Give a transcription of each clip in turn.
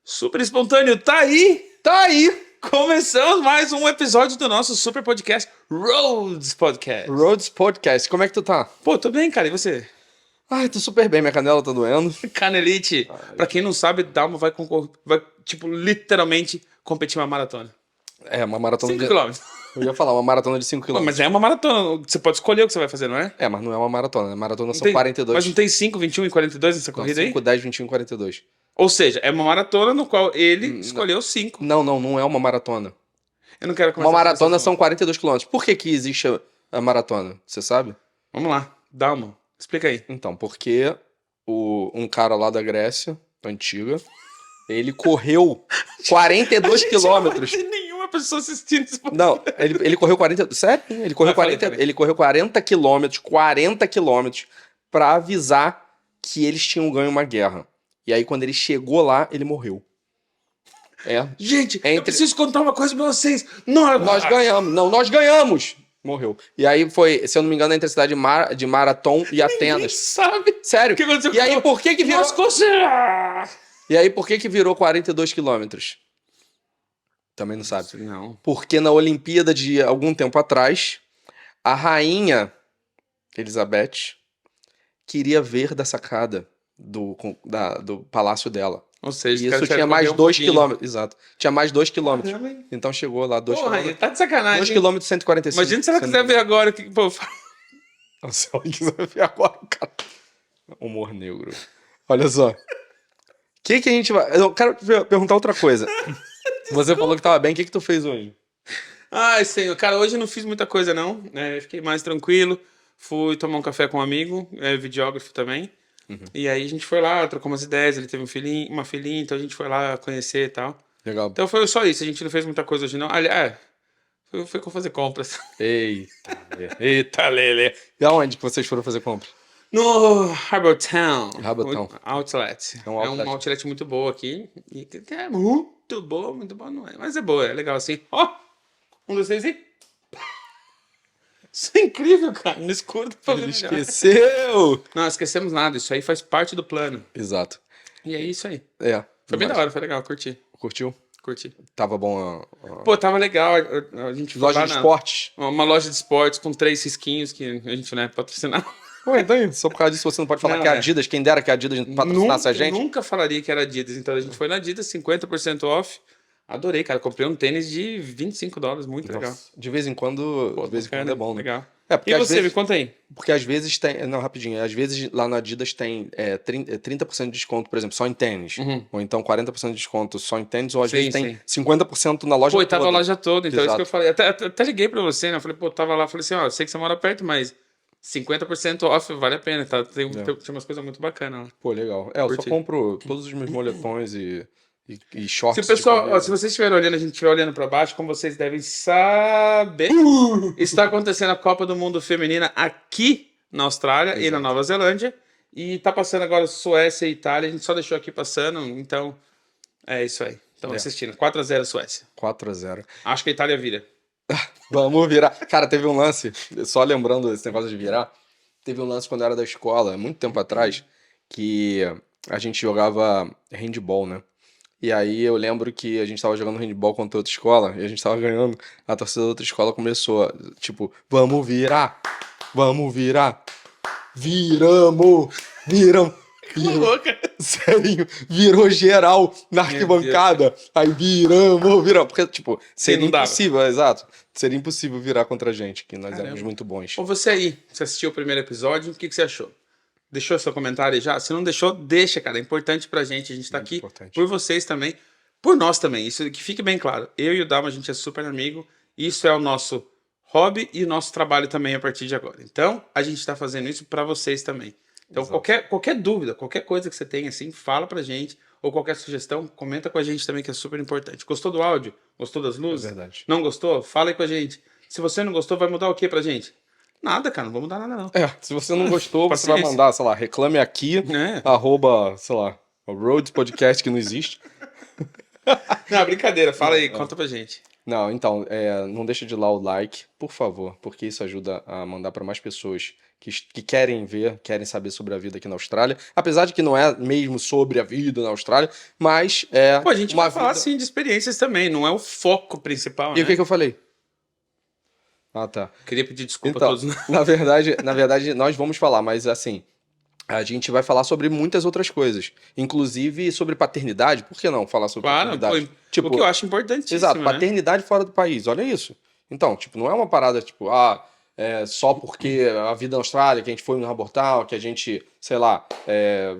Super espontâneo, tá aí! Tá aí! Começamos mais um episódio do nosso super podcast, Rhodes Podcast. Rhodes Podcast, como é que tu tá? Pô, tô bem, cara, e você? Ai, tô super bem, minha canela tá doendo. Canelite, pra quem não sabe, Dalma vai tipo, literalmente competir uma maratona. É, uma maratona 5 de... quilômetros. Eu ia falar, uma maratona de 5 Pô, km. mas é uma maratona, você pode escolher o que você vai fazer, não é? É, mas não é uma maratona, né? Maratona Não são tem- 42. Mas não tem 5, 21 e 42 nessa Não, corrida 5, aí? 10, 21, 42. Ou seja, é uma maratona no qual ele Não, escolheu 5. não é uma maratona. Eu não quero Uma começar maratona esse são assunto. 42 km. Por que que existe a maratona? Você sabe? Vamos lá, Dalma, explica aí. Então, porque um cara lá da Grécia, antiga, ele correu 42 quilômetros. Não tem nenhuma pessoa assistindo esse Não, ele correu 40. Sério? Ele correu Vai, falei, 40. falei. Ele correu 40 quilômetros pra avisar que eles tinham ganho uma guerra. E aí, quando ele chegou lá, ele morreu. É. Gente, eu Entre- preciso contar uma coisa pra vocês. Nós Ganhamos. Não, nós ganhamos! Morreu. E aí foi, se eu não me engano, entre a cidade de Marathon e Ninguém Atenas. sabe Sério? o que aconteceu E aí, por que que virou. Nós conseguimos. E aí, por que que virou 42 quilômetros? Também não sabe. Não. Porque na Olimpíada de algum tempo atrás, a rainha Elizabeth queria ver da sacada do palácio dela. Ou seja, E os caras isso tinha querem mais correr um 2 pouquinho. quilômetros. Exato. Tinha mais 2 quilômetros. Caramba, hein? Então chegou lá 2 Porra, quilômetros. tá de sacanagem. 2 hein? quilômetros e 145. Imagina se ela quiser ver agora o que o povo fala. Se ela quiser ver agora, cara. Humor negro. Olha só. O que a gente vai... Eu quero perguntar outra coisa. Você falou que tava bem. O que tu fez hoje? Ai, senhor. Cara, hoje eu não fiz muita coisa, não. Fiquei mais tranquilo. Fui tomar um café com um amigo, videógrafo também. E aí a gente foi lá, trocou umas ideias. Ele teve uma filhinha, então a gente foi lá conhecer e tal. Legal. Então foi só isso. A gente não fez muita coisa hoje, não. Aliás, foi com fazer compras. Eita, Lele. E aonde que vocês foram fazer compra? No Harbour Town. Harbour Town. Outlet. É um outlet. um outlet muito boa aqui. E que é muito boa não é. Mas é boa, é legal assim. Ó! 1, 2, 3 e. Isso é incrível, cara. No escuro dá pra ver Ele melhor. esqueceu! Não, esquecemos nada. Isso aí faz parte do plano. Exato. E é isso aí. É. Foi bem Mas da hora, foi legal. Curti. Curtiu? Curti. Tava bom Pô, tava legal. A gente foi Loja lá de esportes? uma loja de esportes com 3 risquinhos que a gente, né, patrocinar. Ué, então, só por causa disso você não pode falar Não, que é é. Adidas. Quem dera que a Adidas patrocinasse a gente. Nunca falaria que era Adidas. Então a gente foi na Adidas, 50% off. Adorei, cara. Comprei um tênis de $25, muito legal. Nossa, de vez em quando, Pô, de vez em bacana, quando é bom, né? Legal. É, porque E às você, vezes, me conta aí. porque às vezes tem. Não, rapidinho. Às vezes lá na Adidas tem 30% de desconto, por exemplo, só em tênis. Ou então 40% de desconto só em tênis, ou às Sim, vezes tem 50% na loja Pô, e tava a toda. loja toda, então é isso que eu Exato. falei. Até liguei pra você, né? Eu falei, pô, tava lá, falei assim, ó, sei que você mora perto, mas 50% off vale a pena, tá? Tinha umas coisas muito bacanas lá. Pô, legal. Eu só Curti. compro todos os meus moletões e Se shorts. o pessoal, de corrida. se vocês estiverem olhando, a gente estiver olhando pra baixo, como vocês devem saber, está acontecendo a Copa do Mundo Feminina aqui na Austrália e na Nova Zelândia. E tá passando agora Suécia e Itália. A gente só deixou aqui passando, então é isso aí. Estamos assistindo. 4-0 Suécia. 4-0. Acho que a Itália vira. Vamos virar. Cara, teve um lance, só lembrando esse negócio de virar, teve um lance quando eu era da escola, muito tempo atrás, que a gente jogava handball, né? E aí eu lembro que a gente tava jogando handball contra outra escola, e a gente tava ganhando, a torcida da outra escola começou, tipo, vamos virar, viramos. Louca. Sério, virou geral na arquibancada. Aí viramos. Porque, tipo, seria não dava. impossível, exato. Seria impossível virar contra a gente, que nós Caramba. éramos muito bons. Ou você aí, você assistiu o primeiro episódio, o que você achou? Deixou seu comentário aí já? Se não deixou, deixa, cara. É importante pra gente. A gente tá Muito aqui importante. por vocês também, por nós também. Isso que fique bem claro. Eu e o Dalma, a gente é super amigo. Isso é o nosso hobby e o nosso trabalho também a partir de agora. Então, a gente tá fazendo isso pra vocês também. Então, Exato. qualquer dúvida, qualquer coisa que você tenha, assim, fala pra gente. Ou qualquer sugestão, comenta com a gente também, que é super importante. Gostou do áudio? Gostou das luzes? É verdade. Não gostou? Fala aí com a gente. Se você não gostou, vai mudar o que pra gente? Nada, cara. Não vai mudar nada, não. Se você não gostou, você vai Paciência. mandar, sei lá, reclame aqui, É. @ sei lá, o Rhodes Podcast, que não existe. Não, brincadeira. Fala aí, conta pra gente. Não, então, não deixa de dar o like, por favor, porque isso ajuda a mandar para mais pessoas que querem ver, querem saber sobre a vida aqui na Austrália. Apesar de que não é mesmo sobre a vida na Austrália, mas é Pô, a gente uma vai falar, vida. sim, de experiências também, não é o foco principal, E o que né? que eu falei? Ah, tá. Queria pedir desculpa a Então, todos. na verdade, nós vamos falar, mas assim, a gente vai falar sobre muitas outras coisas, inclusive sobre paternidade. Por que não falar sobre Claro, pô, paternidade? o que eu Tipo, acho exato, importantíssimo, né? paternidade fora do país, olha isso. Então, tipo, não é uma parada tipo, só porque a vida na Austrália, que a gente foi no abortar, que a gente, sei lá,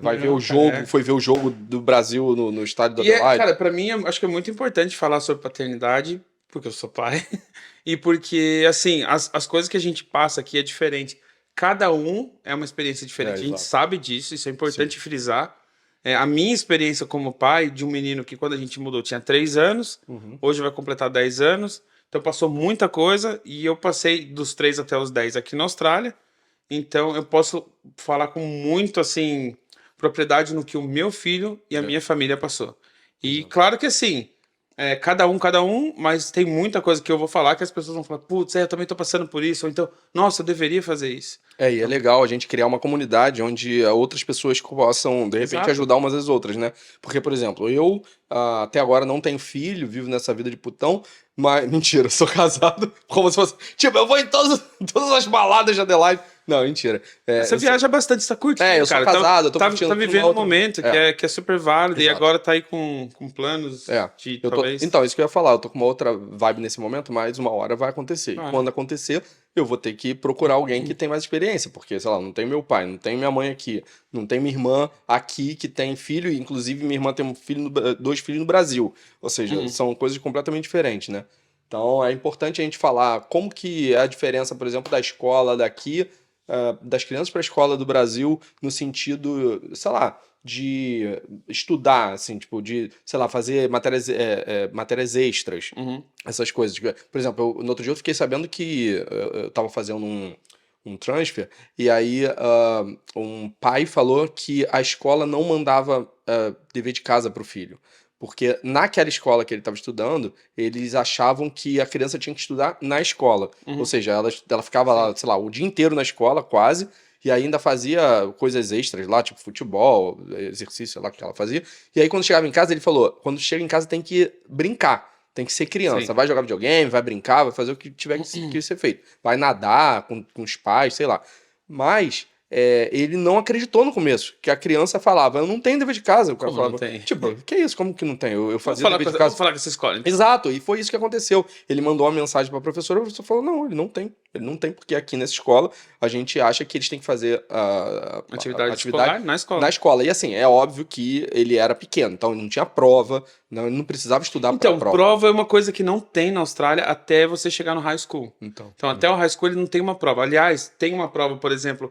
vai ver o Não, cara, jogo, foi ver o jogo do Brasil no estádio do E Adelaide. cara, pra mim, eu acho que é muito importante falar sobre paternidade, porque eu sou pai, e porque, assim, as coisas que a gente passa aqui é diferente. Cada um é uma experiência diferente. A gente Exato. sabe disso, isso é Sim. importante frisar. A minha experiência como pai de um menino que, quando a gente mudou, tinha 3 anos, Uhum. hoje vai completar 10 anos. Então, passou muita coisa e eu passei dos 3 até os 10 aqui na Austrália. Então, eu posso falar com muito, assim, propriedade no que o meu filho e a É, minha família passou. E exato. claro que assim, cada um, mas tem muita coisa que eu vou falar que as pessoas vão falar, putz, eu também tô passando por isso, ou então, nossa, eu deveria fazer isso. E é Então, legal a gente criar uma comunidade onde outras pessoas possam, de repente, exato. ajudar umas às outras, né? Porque, por exemplo, eu até agora não tenho filho, vivo nessa vida de putão, mas. Mentira, sou casado. Como se fosse. Tipo, eu vou em todas as baladas de Adelaide. Não, mentira. Você Eu sou, viaja bastante, você tá curtindo, eu sou cara. casado, eu tô Tá curtindo uma vivendo um outra. momento que é super válido e Exato. agora tá aí com planos de talvez. Então, isso que eu ia falar, eu tô com uma outra vibe nesse momento, mas uma hora vai acontecer. E Ah, quando acontecer, eu vou ter que procurar alguém que tem mais experiência, porque, sei lá, não tem meu pai, não tem minha mãe aqui, não tem minha irmã aqui que tem filho, e inclusive minha irmã tem um filho dois filhos no Brasil. Ou seja, uhum. são coisas completamente diferentes, né? Então é importante a gente falar como que é a diferença, por exemplo, da escola daqui, das crianças para a escola do Brasil, no sentido, sei lá, de estudar, assim, tipo, de, sei lá, fazer matérias extras, Uhum. essas coisas. Tipo, por exemplo, no outro dia eu fiquei sabendo que eu tava fazendo um transfer, e aí um pai falou que a escola não mandava dever de casa pro filho. Porque naquela escola que ele estava estudando, eles achavam que a criança tinha que estudar na escola. Ou Uhum. seja, ela ficava Sim. lá, sei lá, o dia inteiro na escola, quase, e ainda fazia coisas extras lá, tipo futebol, exercício, sei lá o que ela fazia. E aí, quando chegava em casa, ele falou: quando chega em casa tem que brincar, tem que ser criança. Sim. Vai jogar videogame, vai brincar, vai fazer o que tiver que ser feito. Vai nadar com os pais, sei lá. Mas ele não acreditou no começo, que a criança falava: eu não tenho dever de casa. O cara Como não falava: tem? tipo, que isso? Como que não tem? Eu Vou fazia falar dever de vou casa. falar com essa escola, então. Exato, e foi isso que aconteceu. Ele mandou uma mensagem para a professora falou: não, ele não tem. Ele não tem, porque aqui nessa escola a gente acha que eles têm que fazer a Atividade atividade escolar na na escola. escola. E assim, é óbvio que ele era pequeno, então ele não tinha prova, não, ele não precisava estudar para a Então, prova. prova é uma coisa que não tem na Austrália até você chegar no high school. Então, Então, até o high school ele não tem uma prova. Aliás, tem uma prova, por exemplo,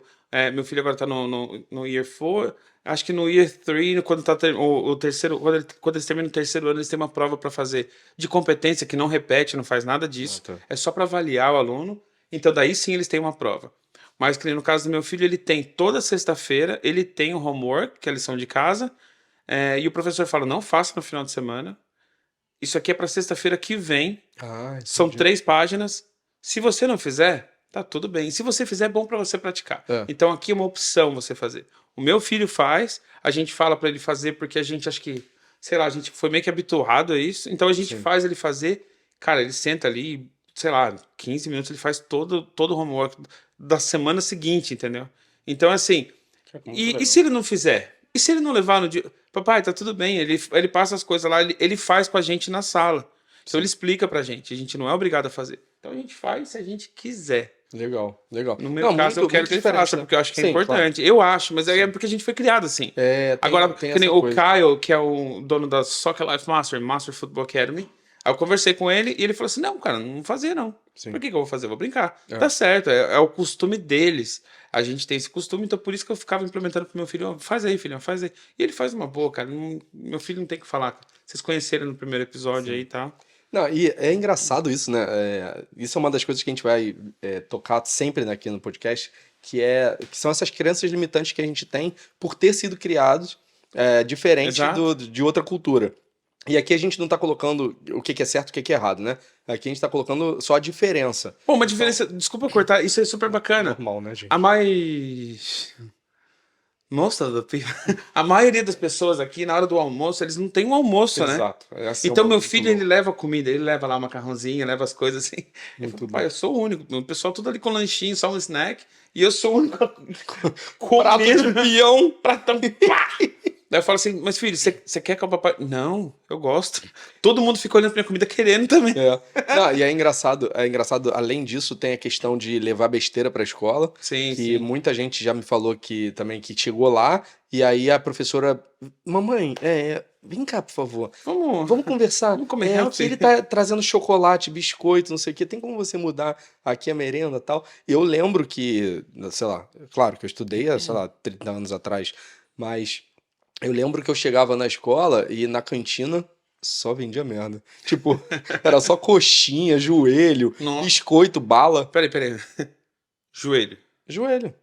meu filho agora tá no year 4, acho que no year 3, quando tá o terceiro, quando eles terminam o terceiro ano, eles têm uma prova para fazer de competência que não repete, não faz nada disso. tá. É só para avaliar o aluno. Então, daí sim eles têm uma prova. Mas que nem no caso do meu filho, ele tem toda sexta-feira, ele tem o homework, que é a lição de casa, e o professor fala, não faça no final de semana. Isso aqui é para sexta-feira que vem. São Entendi. 3 páginas. Se você não fizer, tá tudo bem. Se você fizer, é bom para você praticar. É, Então aqui é uma opção você fazer. O meu filho faz, a gente fala para ele fazer porque a gente acha que, sei lá, a gente foi meio que habituado a isso. Então a gente sim. faz ele fazer. Cara, ele senta ali, sei lá, 15 minutos ele faz todo o homework da semana seguinte, entendeu? Então assim, Que é muito e legal. se ele não fizer? E se ele não levar no dia? Papai, tá tudo bem. Ele passa as coisas lá, ele faz com a gente na sala. Então ele Sim. explica pra gente. A gente não é obrigado a fazer. Então a gente faz se a gente quiser. Legal, legal. No meu Não, caso, eu muito, quero muito que ele diferente, faça, né? porque eu acho que é Sim, claro. importante. Eu acho, mas é Sim. porque a gente foi criado assim. Tem, Agora, tem que nem essa o coisa. Kyle, que é o dono da Soccer Life Master Football Academy. Aí eu conversei com ele e ele falou assim: não, cara, não fazer não. Por Sim. que eu vou fazer? Eu vou brincar. É. Tá certo, é o costume deles. A gente tem esse costume, então por isso que eu ficava implementando pro meu filho: "Ó, faz aí, filhão, faz aí." E ele faz uma boa, cara. Meu filho não tem o que falar. Vocês conheceram no primeiro episódio aí Sim. e tal. Não, e é engraçado isso, né? Isso é uma das coisas que a gente vai tocar sempre aqui no podcast, que são essas crenças limitantes que a gente tem por ter sido criados diferente Exato. de outra cultura. E aqui a gente não tá colocando o que é certo e o que é errado, né? Aqui a gente tá colocando só a diferença. Pô, uma diferença. Desculpa cortar, isso é super bacana. Normal, né, gente? A mais. Nossa, a maioria das pessoas aqui, na hora do almoço, eles não têm um almoço, né? Exato. Esse é Então, um meu muito filho, louco. ele leva comida, ele leva lá macarrãozinho, leva as coisas assim. Eu Muito falo, pai, bom. eu sou o único. O pessoal tudo ali com lanchinho, só um snack. E eu sou o único Prato de comendo. peão. Pratão, pá! Daí eu falo assim, mas filho, você quer que o papai... Não, eu gosto. Todo mundo fica olhando pra minha comida querendo também. Não, e é engraçado, além disso, tem a questão de levar besteira pra escola, Sim, que sim. muita gente já me falou que também que chegou lá, e aí a professora, mamãe, vem cá, por favor. Vamos conversar. Vamos comer Aqui healthy? ele tá trazendo chocolate, biscoito, não sei o quê. Tem como você mudar aqui a merenda e tal? Eu lembro que, sei lá, claro que eu estudei, sei lá, 30 anos atrás, mas eu lembro que eu chegava na escola e na cantina só vendia merda. Tipo, era só coxinha, joelho, Não. biscoito, bala. Peraí. Joelho. Joelho.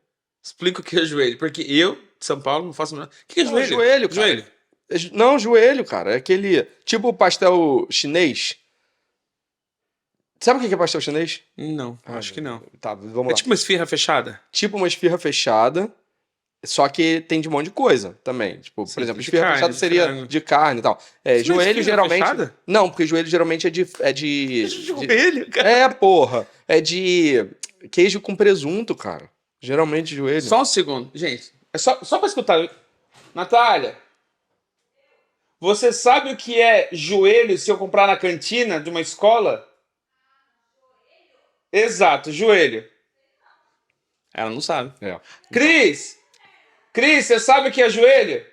Explica o que é joelho. Porque eu, de São Paulo, não faço... O que é Não, joelho? joelho, cara. Joelho. Não, joelho, cara. É aquele. Tipo pastel chinês. Sabe o que é pastel chinês? Não, acho que não. Tá, vamos É lá. tipo uma esfirra fechada? Tipo uma esfirra fechada, só que tem de um monte de coisa também. Tipo, Sim, por exemplo, de esfirra carne, fechada de seria frango. de carne e tal. Isso não é Joelho esfirra geralmente. fechada? Não, porque joelho geralmente é de. Joelho, cara. Porra. É de queijo com presunto, cara. Geralmente joelho. Só um segundo. Gente, é só pra escutar. Natália, você sabe o que é joelho se eu comprar na cantina de uma escola? Exato, joelho. Ela não sabe. É. Cris! Cris, você sabe o que é joelho?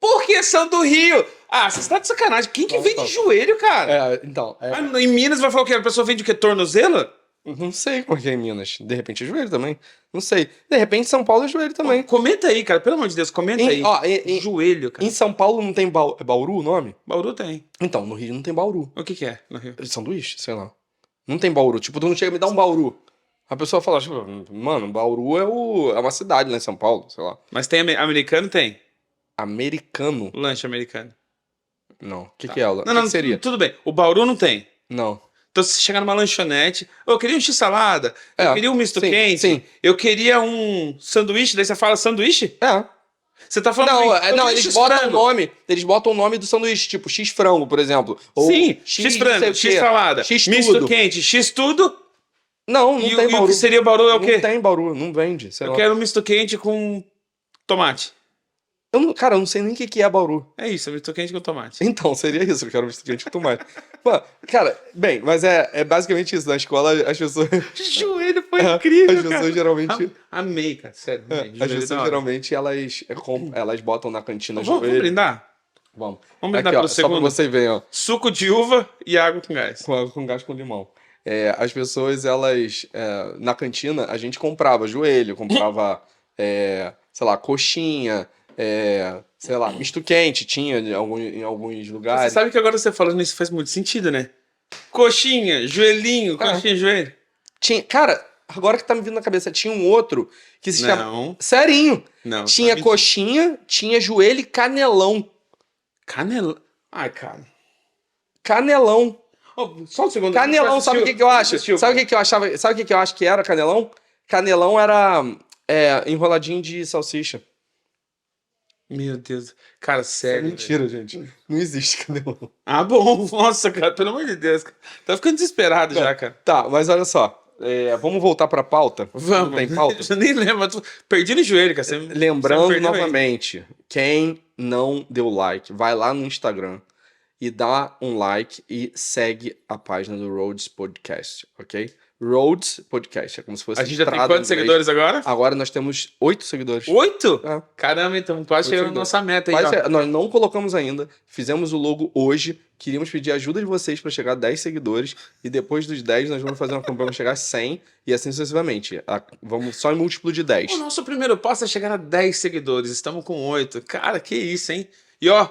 Porque são do Rio. Ah, você está de sacanagem. Quem que vende joelho, cara? Então. Ah, em Minas vai falar o quê? A pessoa vende o quê? Tornozelo? Não sei como é que é em Minas. De repente é joelho também. Não sei. De repente São Paulo é joelho também. Comenta aí, cara. Pelo amor de Deus, comenta aí. Joelho, cara. Em São Paulo não tem Bauru o nome? Bauru tem. Então, no Rio não tem Bauru. O que é no Rio? Sanduíche, sei lá. Não tem Bauru. Tipo, tu não chega a me dar um Bauru. A pessoa fala, tipo, mano, Bauru é uma cidade lá em São Paulo, sei lá. Mas tem americano? Tem. Americano? Lanche americano. Não. O que é aula? Não, O não, que seria? tudo bem. O Bauru não tem. Não. Então, se você chegar numa lanchonete, eu queria um x-salada, eu queria um misto sim, quente, sim. eu queria um sanduíche, daí você fala sanduíche? Você tá falando Não, pra mim, não, eu queria eles botam o x-frango. nome. Eles botam o nome do sanduíche, tipo X-frango, por exemplo. Ou Sim, X não sei x-frango, o quê. x-salada, X misto tudo. quente, x-tudo. Não E, tem e o Bauru. que seria o Bauru é o Não quê? tem Bauru, não vende, sei Eu lá. quero um misto quente com tomate. Cara, eu não sei nem o que é Bauru. É isso, misto quente com tomate. Então, seria isso, eu quero misto quente com tomate. Pô, cara, bem, mas é basicamente isso. Na escola, as pessoas... Joelho foi incrível, As pessoas cara. geralmente... Amei, cara, sério. Amei. As Joelho da pessoas hora. geralmente, elas botam na cantina Vamos joelho. brindar? Vamos. Vamos brindar Aqui, ó, pelo só pra segundo? você ver, ó. Suco de uva e água com gás. Com gás com limão. As pessoas, elas... na cantina, a gente comprava joelho, comprava, sei lá, coxinha, sei lá, misto quente, tinha em alguns Você lugares. sabe que agora você falando isso faz muito sentido, né? Coxinha, joelhinho, coxinha, joelho. Cara, agora que tá me vindo na cabeça, tinha um outro que se chama... Não. Serinho! Não. Tinha tá coxinha, tinha joelho e canelão. Canelão. Ai, cara. Canelão. Oh, só um segundo. Canelão, sabe o que eu acho? Sabe o que eu achava? Sabe o que eu acho que era canelão? Canelão era enroladinho de salsicha. Meu Deus. Cara, sério. Mentira, gente. Não existe canelão. Ah, bom. Nossa, cara, pelo amor de Deus. Tá ficando desesperado já, cara. Tá, mas olha só. Vamos voltar pra pauta? Vamos. Não tem pauta? Eu nem lembro. Perdi no joelho, cara. Lembrando você me perdeu aí. novamente, quem não deu like, vai lá no Instagram e dá um like e segue a página do Rhodes Podcast, ok? Rhodes Podcast, é como se fosse A gente já tem estrada em quantos inglês. seguidores agora? Agora nós temos 8 seguidores. 8? É. Caramba, então quase 8 chegando na seguidores. nossa meta aí, ó. Nós não colocamos ainda, fizemos o logo hoje, queríamos pedir a ajuda de vocês para chegar a 10 seguidores e depois dos 10 nós vamos fazer uma campanha para chegar a 100 e assim sucessivamente. Vamos só em múltiplo de 10. O nosso primeiro passo é chegar a 10 seguidores. Estamos com 8. Cara, que isso, hein? E ó,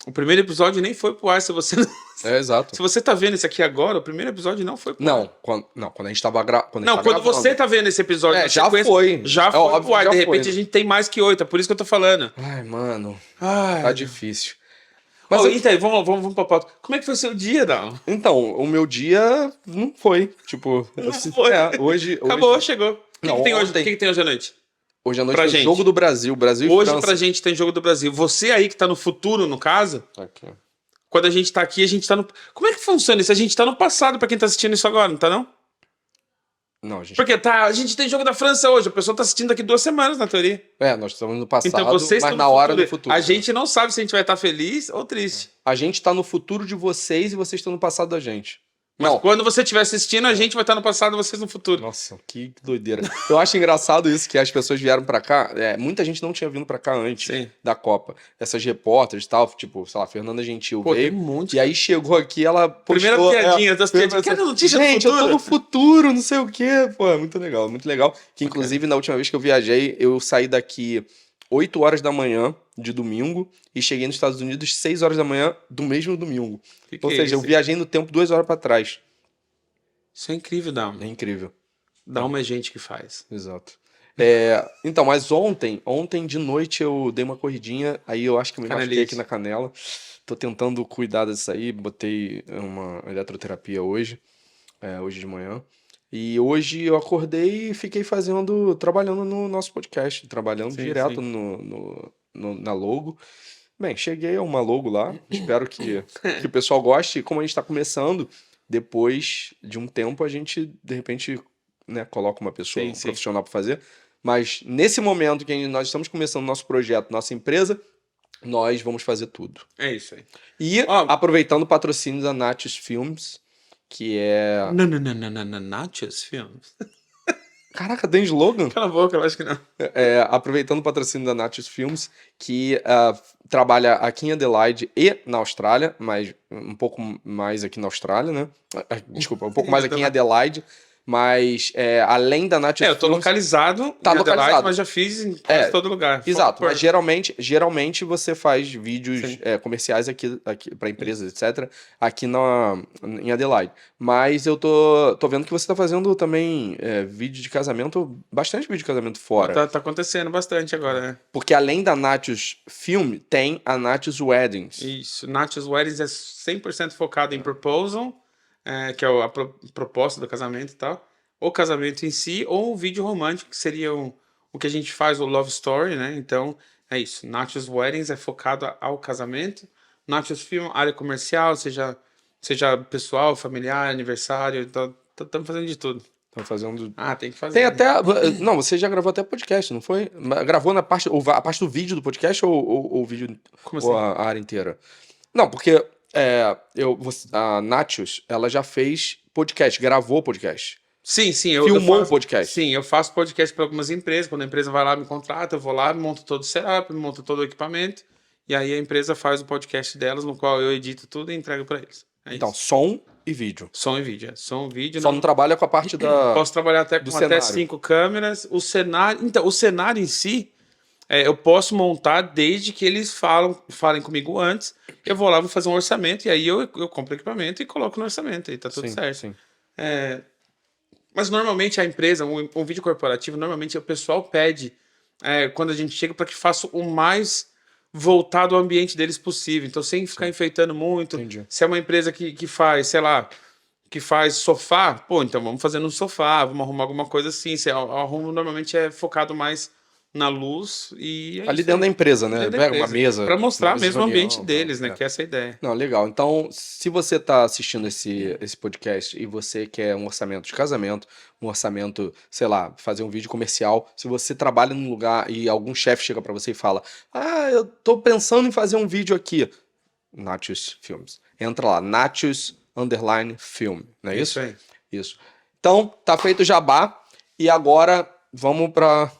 o primeiro episódio nem foi pro ar. Se você Exato. se você tá vendo esse aqui agora, o primeiro episódio não foi pro ar. Quando a gente tava gravando. Não, quando você tá vendo esse episódio, na já sequência, foi. Já foi óbvio pro ar. que já De repente foi. a gente tem mais que 8. É por isso que eu tô falando. Ai, mano, Ai, tá difícil. Mas Ô, eu- então, vamos pra pauta. Como é que foi o seu dia, Dal? Então, o meu dia não foi. Tipo, Não foi. Acabou, chegou. O que, Não, que tem hoje? O ontem. que, que tem hoje à noite? Hoje à noite Pra tem gente. jogo do Brasil, Brasil e Hoje pra França. gente tem Jogo do Brasil. Você aí que tá no futuro, no caso, Aqui. quando a gente tá aqui, a gente tá no... Como é que funciona isso? A gente tá no passado pra quem tá assistindo isso agora, não tá não? Não, a gente. Porque tá, a gente tem Jogo da França hoje, a pessoa tá assistindo daqui 2 semanas, na teoria. Nós estamos no passado, Então vocês mas estão na no hora futuro. do futuro. A gente não sabe se a gente vai estar feliz ou triste. A gente tá no futuro de vocês e vocês estão no passado da gente. Mas Não. quando você estiver assistindo, a gente vai estar no passado e vocês no futuro. Nossa, que doideira. Eu acho engraçado isso, que as pessoas vieram pra cá. Muita gente não tinha vindo pra cá antes Sim. da Copa. Essas repórteres e tal, tipo, sei lá, Fernanda Gentil Pô, veio. tem um monte. E aí chegou aqui, ela postou... Primeira piadinha das piadinhas. Quer notícia do Gente, eu futuro? tô no futuro, não sei o quê. Pô, é muito legal, muito legal. Que inclusive, na última vez que eu viajei, eu saí daqui 8 horas da manhã de domingo e cheguei nos Estados Unidos 6 horas da manhã do mesmo domingo. Que Ou é seja, eu isso? viajei no tempo 2 horas pra trás. Isso é incrível, Dalma. É incrível. Dalma é gente que faz. Exato. Então, mas ontem de noite eu dei uma corridinha, aí eu acho que eu me machuquei Canelite. aqui na canela. Tô tentando cuidar disso aí, botei uma eletroterapia hoje de manhã. E hoje eu acordei e fiquei trabalhando no nosso podcast, trabalhando Sim, direto sim. na logo. Bem, cheguei a uma logo lá, espero que o pessoal goste. E como a gente tá começando, depois de um tempo a gente, de repente, né, coloca uma pessoa Sim, sim. profissional para fazer. Mas nesse momento que nós estamos começando nosso projeto, nossa empresa, nós vamos fazer tudo. É isso aí. E Ó, aproveitando o patrocínio da Natius Films, que é... Não, Nachos Films. Caraca, tem slogan? Cala a boca, eu acho que não. Aproveitando o patrocínio da Natius Films, que trabalha aqui em Adelaide e na Austrália, mas um pouco mais aqui na Austrália, né? Desculpa, um pouco mais aqui em Adelaide, mas além da Natius Eu tô Films... localizado Tá em Adelaide, localizado. mas já fiz em quase todo lugar. Exato, mas Por- geralmente você faz vídeos Sim. comerciais aqui para empresas, etc., aqui em Adelaide. Mas eu tô vendo que você tá fazendo também vídeo de casamento, bastante vídeo de casamento fora. Tá acontecendo bastante agora, né? Porque além da Natius Film, tem a Natius Weddings. Isso. Nachos Weddings é 100% focado em proposal, que é a proposta do casamento e tal. O casamento em si, ou o vídeo romântico, que seria o que a gente faz, o love story, né? Então, é isso. Nachos Weddings é focado ao casamento. Nachos Film, área comercial, seja pessoal, familiar, aniversário. Então, estamos fazendo de tudo. Estão fazendo... Ah, tem que fazer. Tem até... Não, você já gravou até podcast, não foi? Gravou a parte do vídeo do podcast ou o vídeo... Como Ou assim? a área inteira? Não, porque a Natius, ela já fez podcast, gravou podcast. Sim, Filmou faço, podcast. Sim, eu faço podcast para algumas empresas. Quando a empresa vai lá, me contrata, eu vou lá, monto todo o setup, monto todo o equipamento. E aí a empresa faz o podcast delas, no qual eu edito tudo e entrego para eles. É Então, isso. som e vídeo. Som e vídeo. Som e vídeo. Só não trabalha com a parte da... Posso trabalhar até do com até cenário. 5 câmeras. O cenário. Então, o cenário em si, eu posso montar desde que eles falem comigo antes. Eu vou lá, vou fazer um orçamento, e aí eu compro o equipamento e coloco no orçamento. E tá tudo Sim, certo. sim. Mas normalmente a empresa, um vídeo corporativo, normalmente o pessoal pede, quando a gente chega, para que faça o mais voltado ao ambiente deles possível. Então, sem ficar enfeitando muito. Entendi. Se é uma empresa que faz, sei lá, que faz sofá, pô, então vamos fazer no sofá, vamos arrumar alguma coisa assim. Se arrumo normalmente é focado mais na luz e Ali dentro da empresa, né? Dentro da Pega uma empresa. mesa. Para mostrar uma mesa de mesmo o reunião, ambiente deles, né? tal. Que é essa a ideia. Não, legal. Então, se você está assistindo esse podcast e você quer um orçamento de casamento, um orçamento, sei lá, fazer um vídeo comercial, se você trabalha num lugar e algum chefe chega para você e fala: eu tô pensando em fazer um vídeo aqui. Natius Films. Entra lá, Natius_Film, não é isso? aí. Isso. Então, tá feito o jabá e agora vamos pra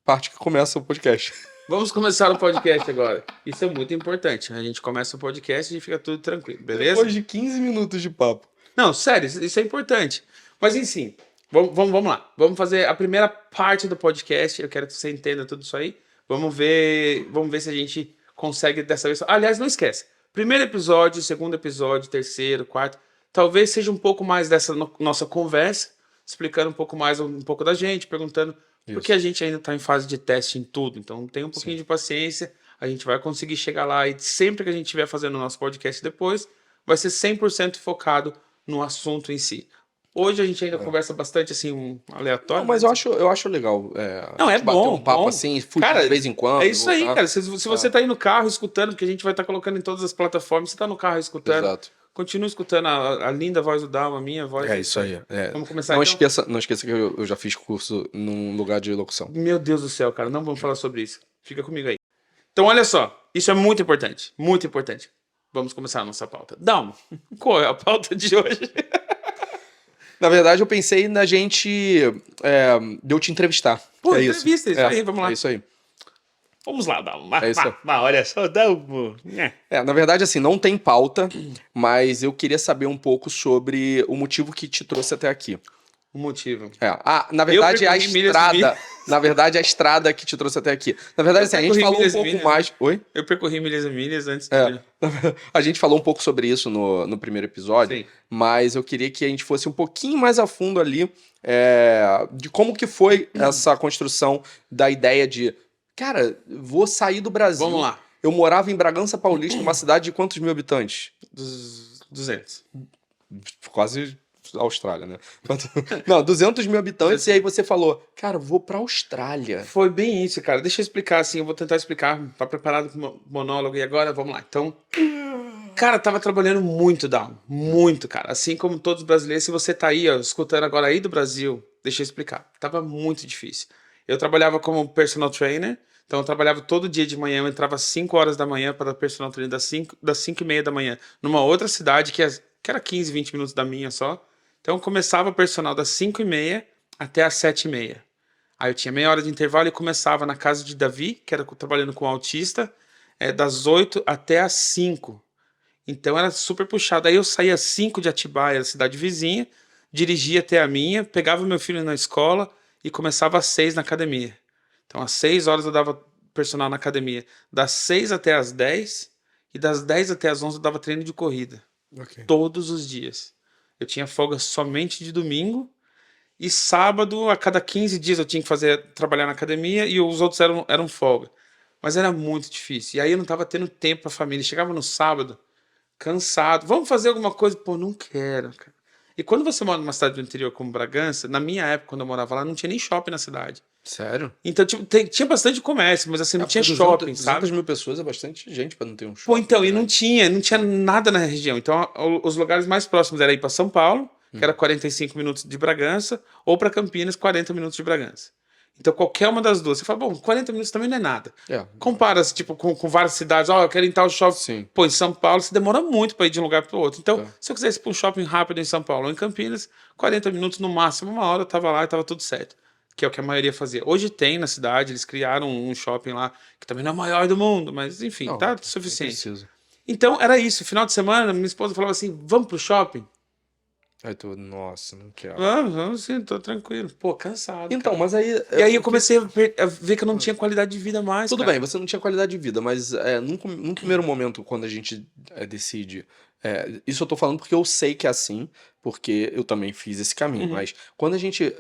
parte que começa o podcast. Vamos começar o podcast agora. Isso é muito importante. A gente começa o podcast e fica tudo tranquilo, beleza? Depois de 15 minutos de papo. Não, sério, isso é importante. Mas enfim, vamos lá. Vamos fazer a primeira parte do podcast. Eu quero que você entenda tudo isso aí. Vamos ver se a gente consegue dessa vez. Aliás, não esquece. Primeiro episódio, segundo episódio, terceiro, quarto. Talvez seja um pouco mais dessa nossa conversa, explicando um pouco mais um pouco da gente, perguntando. Isso. Porque a gente ainda está em fase de teste em tudo, então tem um pouquinho de paciência. a gente vai conseguir chegar lá e sempre que a gente estiver fazendo o nosso podcast depois, vai ser 100% focado no assunto em si. Hoje a gente ainda conversa bastante, assim, aleatório. Não, mas eu acho legal. Não, A é gente bater bom, um papo bom. assim, fugir Cara, de vez em quando. é isso aí, voltar. cara. Se você tá aí no carro escutando, porque a gente vai estar colocando em todas as plataformas, você tá no carro escutando, Exato. continua escutando a linda voz do Dalma, a minha voz. É isso aí. Vamos começar Não então? esqueça, não esqueça que eu já fiz curso num lugar de locução. Meu Deus do céu, cara, não vamos falar sobre isso. Fica comigo aí. Então, olha só, isso é muito importante, muito importante. Vamos começar a nossa pauta. Dalma, qual é a pauta de hoje? Na verdade, eu pensei na gente. De eu te entrevistar. Pô, é entrevista, isso aí, vamos lá. É isso aí. Vamos lá, Dalma. É isso aí. Olha só, Dalma. Na verdade, assim, não tem pauta, mas eu queria saber um pouco sobre o motivo que te trouxe até aqui. O motivo. Na verdade, a percorri milhas e estrada. milhas. Na verdade, a estrada que te trouxe até aqui. Na verdade, assim, a gente percorri falou um milhas e pouco milhas. mais. Oi? Eu percorri milhas e milhas antes de... A gente falou um pouco sobre isso no primeiro episódio, Sim. mas eu queria que a gente fosse um pouquinho mais a fundo ali de como que foi essa construção da ideia de, cara, vou sair do Brasil. Vamos lá. Eu morava em Bragança Paulista, uma cidade de quantos mil habitantes? Dos 200. Quase Austrália, né? Não, 200 mil habitantes, e aí você falou, cara, vou pra Austrália. Foi bem isso, cara. Deixa eu explicar, assim, eu vou tentar explicar. Tá preparado com o monólogo e agora vamos lá. Então, cara, tava trabalhando muito, Down. Muito, cara. Assim como todos os brasileiros, se você tá aí, ó, escutando agora aí do Brasil, deixa eu explicar. Tava muito difícil. Eu trabalhava como personal trainer, então eu trabalhava todo dia de manhã, eu entrava às 5 horas da manhã para personal trainer das 5h30 da manhã, numa outra cidade que era 15, 20 minutos da minha só. Então eu começava o personal das 5h30 até às 7h30. Aí eu tinha meia hora de intervalo e começava na casa de Davi, que era trabalhando com autista, das 8 até às 5. Então era super puxado. Aí eu saía às 5 de Atibaia, cidade vizinha, dirigia até a minha, pegava meu filho na escola e começava às 6 na academia. Então às 6 horas eu dava personal na academia. Das 6 até às 10 e das 10 até às 11 eu dava treino de corrida. Okay. Todos os dias. Eu tinha folga somente de domingo e sábado, a cada 15 dias eu tinha que trabalhar na academia e os outros eram folga. Mas era muito difícil. E aí eu não tava tendo tempo pra família. Chegava no sábado, cansado. Vamos fazer alguma coisa? Pô, não quero, cara. E quando você mora numa cidade do interior como Bragança, na minha época, quando eu morava lá, não tinha nem shopping na cidade. Sério? Então tinha bastante comércio, mas assim, não tinha shopping, 200 sabe? mil pessoas é bastante gente pra não ter um shopping. Pô, então, e não tinha nada na região. Então, os lugares mais próximos era ir para São Paulo, que era 45 minutos de Bragança, ou para Campinas, 40 minutos de Bragança. Então, qualquer uma das duas. Você fala, bom, 40 minutos também não é nada. Compara, tipo, com várias cidades. Ó, eu quero ir em tal shopping. Sim. Pô, em São Paulo, você demora muito para ir de um lugar para o outro. Então, se eu quisesse ir para um shopping rápido em São Paulo ou em Campinas, 40 minutos no máximo, uma hora eu tava lá e tava tudo certo. Que é o que a maioria fazia. Hoje tem na cidade, eles criaram um shopping lá, que também não é o maior do mundo, mas enfim, tá suficiente. Então, era isso. Final de semana, minha esposa falava assim, vamos pro shopping? Aí tu, nossa, não quero. Vamos sim, tô tranquilo. Pô, cansado. Então, cara. mas aí... E aí eu comecei a ver que eu não tinha qualidade de vida mais, Tudo cara. bem, você não tinha qualidade de vida, mas num primeiro momento, quando a gente decide... isso eu tô falando porque eu sei que é assim, porque eu também fiz esse caminho, mas quando a gente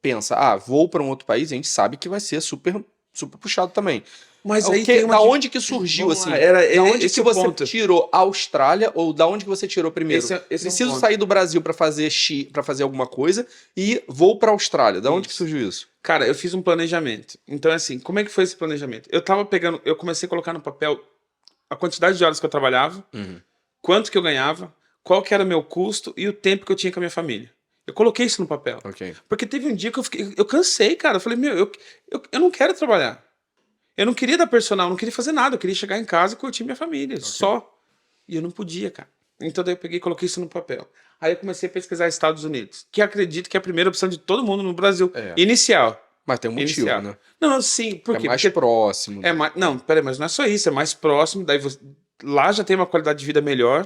pensa, vou para um outro país, a gente sabe que vai ser super, super puxado também. Mas aí tem da onde que surgiu, Vamos assim? lá, Da onde esse que o você ponto. tirou a Austrália ou da onde que você tirou primeiro? Esse é um Preciso ponto. sair do Brasil para fazer alguma coisa e vou para Austrália. Da onde que surgiu isso? Cara, eu fiz um planejamento. Então, assim, como é que foi esse planejamento? Eu comecei a colocar no papel a quantidade de horas que eu trabalhava, quanto que eu ganhava, qual que era o meu custo e o tempo que eu tinha com a minha família. Eu coloquei isso no papel. Ok. Porque teve um dia que eu cansei, cara. Eu falei, eu não quero trabalhar. Eu não queria dar personal, não queria fazer nada. Eu queria chegar em casa e curtir minha família, só. E eu não podia, cara. Então daí eu peguei e coloquei isso no papel. Aí eu comecei a pesquisar Estados Unidos, que acredito que é a primeira opção de todo mundo no Brasil. Inicial. Mas tem um motivo, Inicial. né? Não, sim. Por quê? É mais Porque próximo. não, peraí, mas não é só isso. É mais próximo. Daí lá já tem uma qualidade de vida melhor.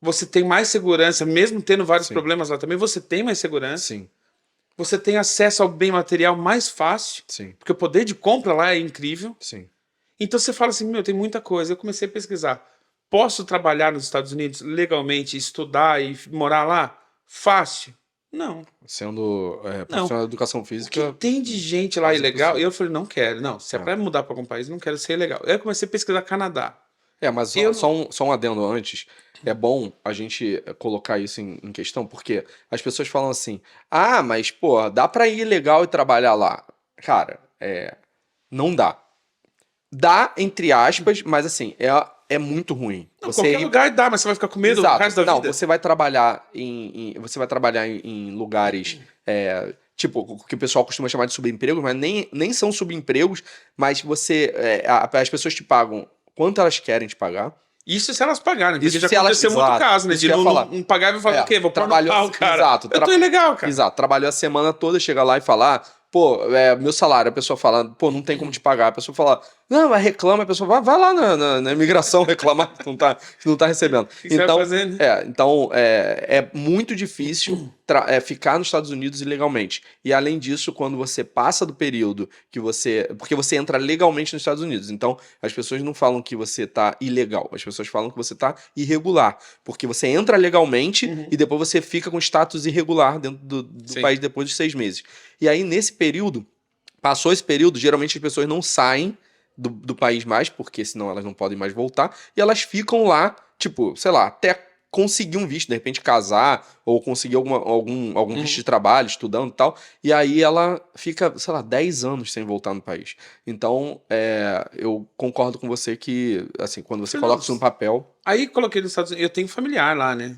Você tem mais segurança, mesmo tendo vários problemas lá também, você tem mais segurança. Sim. Você tem acesso ao bem material mais fácil. Sim. Porque o poder de compra lá é incrível. Sim. Então você fala assim, tem muita coisa. Eu comecei a pesquisar. Posso trabalhar nos Estados Unidos legalmente, estudar e morar lá? Fácil. Não. Sendo Não. profissional de educação O que física. tem de gente lá Mas é ilegal? possível. Eu falei, não quero. Não, se é É. pra mudar pra algum país, não quero ser ilegal. Aí eu comecei a pesquisar Canadá. Mas Eu não. só um adendo antes. É bom a gente colocar isso em questão, porque as pessoas falam assim: ah, mas, pô, dá pra ir legal e trabalhar lá. Cara, não dá. Dá, entre aspas, mas assim, é muito ruim. Não, Você qualquer ir. lugar dá, mas você vai ficar com medo o Exato. resto da Não, vida? você vai trabalhar você vai trabalhar em lugares, tipo, o que o pessoal costuma chamar de subempregos, mas nem são subempregos, mas as pessoas te pagam quanto elas querem te pagar. Isso se elas pagarem, porque Isso já se elas. aconteceu muito Exato. caso, né? Isso De que eu ia não, falar. não pagar e falar o quê? Vou pôr no pau, cara. Exato. Eu tô ilegal, cara. Exato. Trabalhou a semana toda, chega lá e fala, pô, meu salário. A pessoa fala, pô, não tem como te pagar. A pessoa fala, não, mas reclama. A pessoa vai lá na imigração reclamar que não tá recebendo. O que você vai fazer, né? Então, é muito difícil ficar nos Estados Unidos ilegalmente. E além disso, quando você passa do período que você. Porque você entra legalmente nos Estados Unidos. Então, as pessoas não falam que você tá ilegal. As pessoas falam que você tá irregular. Porque você entra legalmente e depois você fica com status irregular dentro do Sim. país depois de 6 meses. E aí, nesse período, passou esse período, geralmente as pessoas não saem do país mais, porque senão elas não podem mais voltar, e elas ficam lá, tipo, sei lá, até conseguir um visto, de repente casar, ou conseguir algum visto de trabalho, estudando e tal, e aí ela fica, sei lá, 10 anos sem voltar no país. Então, eu concordo com você que, assim, quando você coloca isso no papel... Aí coloquei nos Estados Unidos, eu tenho familiar lá, né?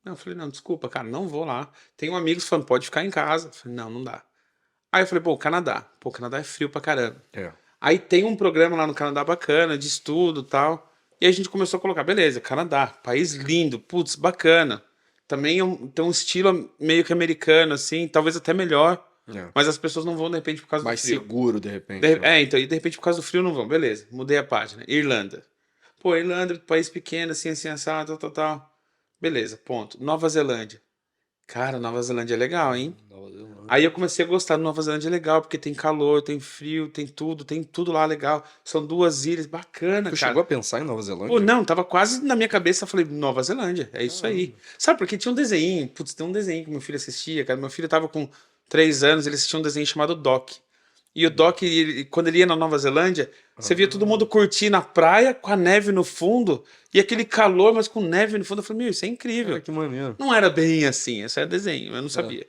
Eu falei, não, desculpa, cara, não vou lá. Tenho amigos falando, pode ficar em casa. Eu falei, não, não dá. Aí eu falei, pô, Canadá. Pô, o Canadá é frio pra caramba. Aí tem um programa lá no Canadá bacana, de estudo e tal. E aí a gente começou a colocar, beleza, Canadá, país lindo, putz, bacana. Também tem um estilo meio que americano, assim, talvez até melhor. Mas as pessoas não vão, de repente, por causa mais do frio. seguro, de repente. Então, e de repente, por causa do frio, não vão. Beleza, mudei a página. Irlanda. Pô, Irlanda, país pequeno, assim, assim, assado, tal, tal, tal. Beleza, ponto. Nova Zelândia. Cara, Nova Zelândia é legal, hein? Aí eu comecei a gostar de Nova Zelândia, é legal, porque tem calor, tem frio, tem tudo lá legal. São 2 ilhas, bacana, Tu cara. chegou a pensar em Nova Zelândia? Pô, não, tava quase na minha cabeça, eu falei, Nova Zelândia, é isso aí. Sabe, porque tinha um desenho, putz, tem um desenho que meu filho assistia, cara. Meu filho tava com 3 anos, ele assistia um desenho chamado Doc. E o Doc, quando ele ia na Nova Zelândia, você via todo mundo curtir na praia, com a neve no fundo, e aquele calor, mas com neve no fundo. Eu falei, meu, isso é incrível. Cara, que maneiro. Não era bem assim, esse era desenho, eu não sabia.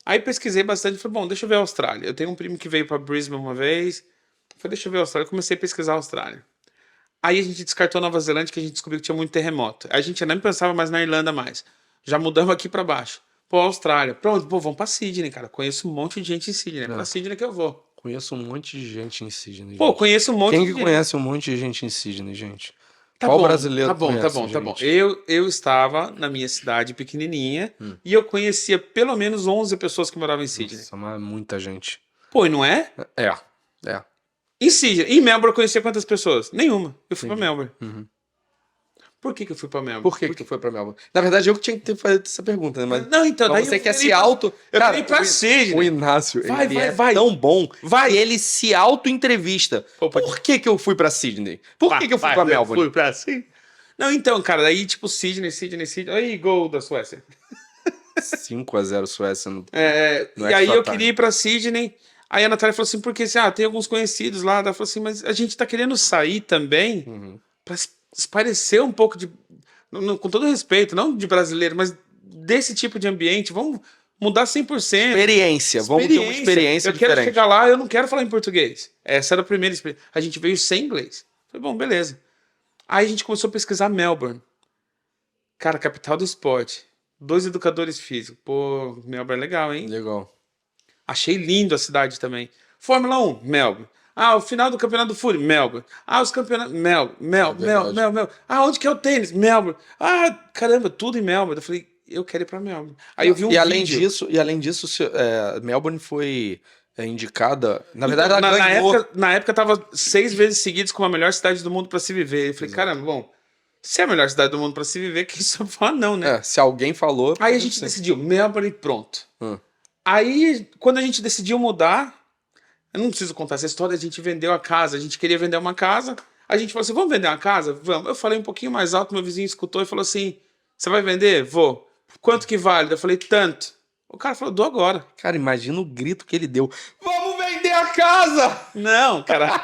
Aí pesquisei bastante, falei, bom, deixa eu ver a Austrália. Eu tenho um primo que veio pra Brisbane uma vez, falei, deixa eu ver a Austrália. Eu comecei a pesquisar a Austrália. Aí a gente descartou a Nova Zelândia, que a gente descobriu que tinha muito terremoto. A gente nem pensava mais na Irlanda mais. Já mudamos aqui pra baixo. Pô, Austrália. Pronto, pô, vamos pra Sydney, cara. Conheço um monte de gente em Sydney. É pra Sydney que eu vou. Conheço um monte de gente em Sydney. Pô, gente. conheço um monte Quem de que gente. conhece um monte de gente em Sydney, gente? Tá Qual bom, brasileiro tá bom, conhece, tá bom, tá bom. gente? Eu estava na minha cidade pequenininha e eu conhecia pelo menos 11 pessoas que moravam em Sydney. Nossa, mas muita gente. Pô, e não é? É. Em Sydney. Em Melbourne eu conhecia quantas pessoas? Nenhuma. Eu fui pra Melbourne. Por que eu fui pra Melbourne? Por que tu foi pra Melbourne? Na verdade, eu que tinha que ter feito essa pergunta, né? Mas, Não, então, daí você eu quer queria se ir pra- auto... eu Cara, queria ir pra Sydney. O Inácio, Vai, ele vai, é vai. tão bom Vai. que ele se auto-entrevista. Opa. Por que eu fui pra Sydney? Por que eu fui pra Melbourne? Fui pra Sydney. Não, então, cara, daí tipo Sydney. Aí, gol da Suécia. 5-0 Suécia no... E No aí extra eu time. queria ir pra Sydney. Aí a Natália falou assim, porque assim, tem alguns conhecidos lá. Ela falou assim, mas a gente tá querendo sair também pra se parecer um pouco de... com todo respeito, não de brasileiro, mas desse tipo de ambiente. Vamos mudar 100%. Experiência. Vamos ter uma experiência Eu diferente. quero chegar lá, eu não quero falar em português. Essa era a primeira experiência. A gente veio sem inglês. Falei, bom, beleza. Aí a gente começou a pesquisar Melbourne. Cara, capital do esporte. 2 educadores físicos. Pô, Melbourne é legal, hein? Legal. Achei lindo a cidade também. Fórmula 1, Melbourne. O final do campeonato do Fúria, Melbourne. Os campeonatos, Melbourne. Onde que é o tênis? Melbourne. Caramba, tudo em Melbourne. Eu falei, eu quero ir pra Melbourne. Aí eu vi um além vídeo. disso, Melbourne foi indicada... Na verdade, Então, ela ganhou... na época tava 6 vezes seguidas como a melhor cidade do mundo pra se viver. Eu falei, caramba, bom, se é a melhor cidade do mundo pra se viver, quem só fala não, né? se alguém falou... Aí a gente decidiu, Melbourne e pronto. Aí, quando a gente decidiu mudar, eu não preciso contar essa história, a gente vendeu a casa, a gente queria vender uma casa, a gente falou assim, vamos vender uma casa? Vamos. Eu falei um pouquinho mais alto, meu vizinho escutou e falou assim, você vai vender? Vou. Quanto que vale? Eu falei, tanto. O cara falou, dou agora. Cara, imagina o grito que ele deu. Vamos vender a casa! Não, cara.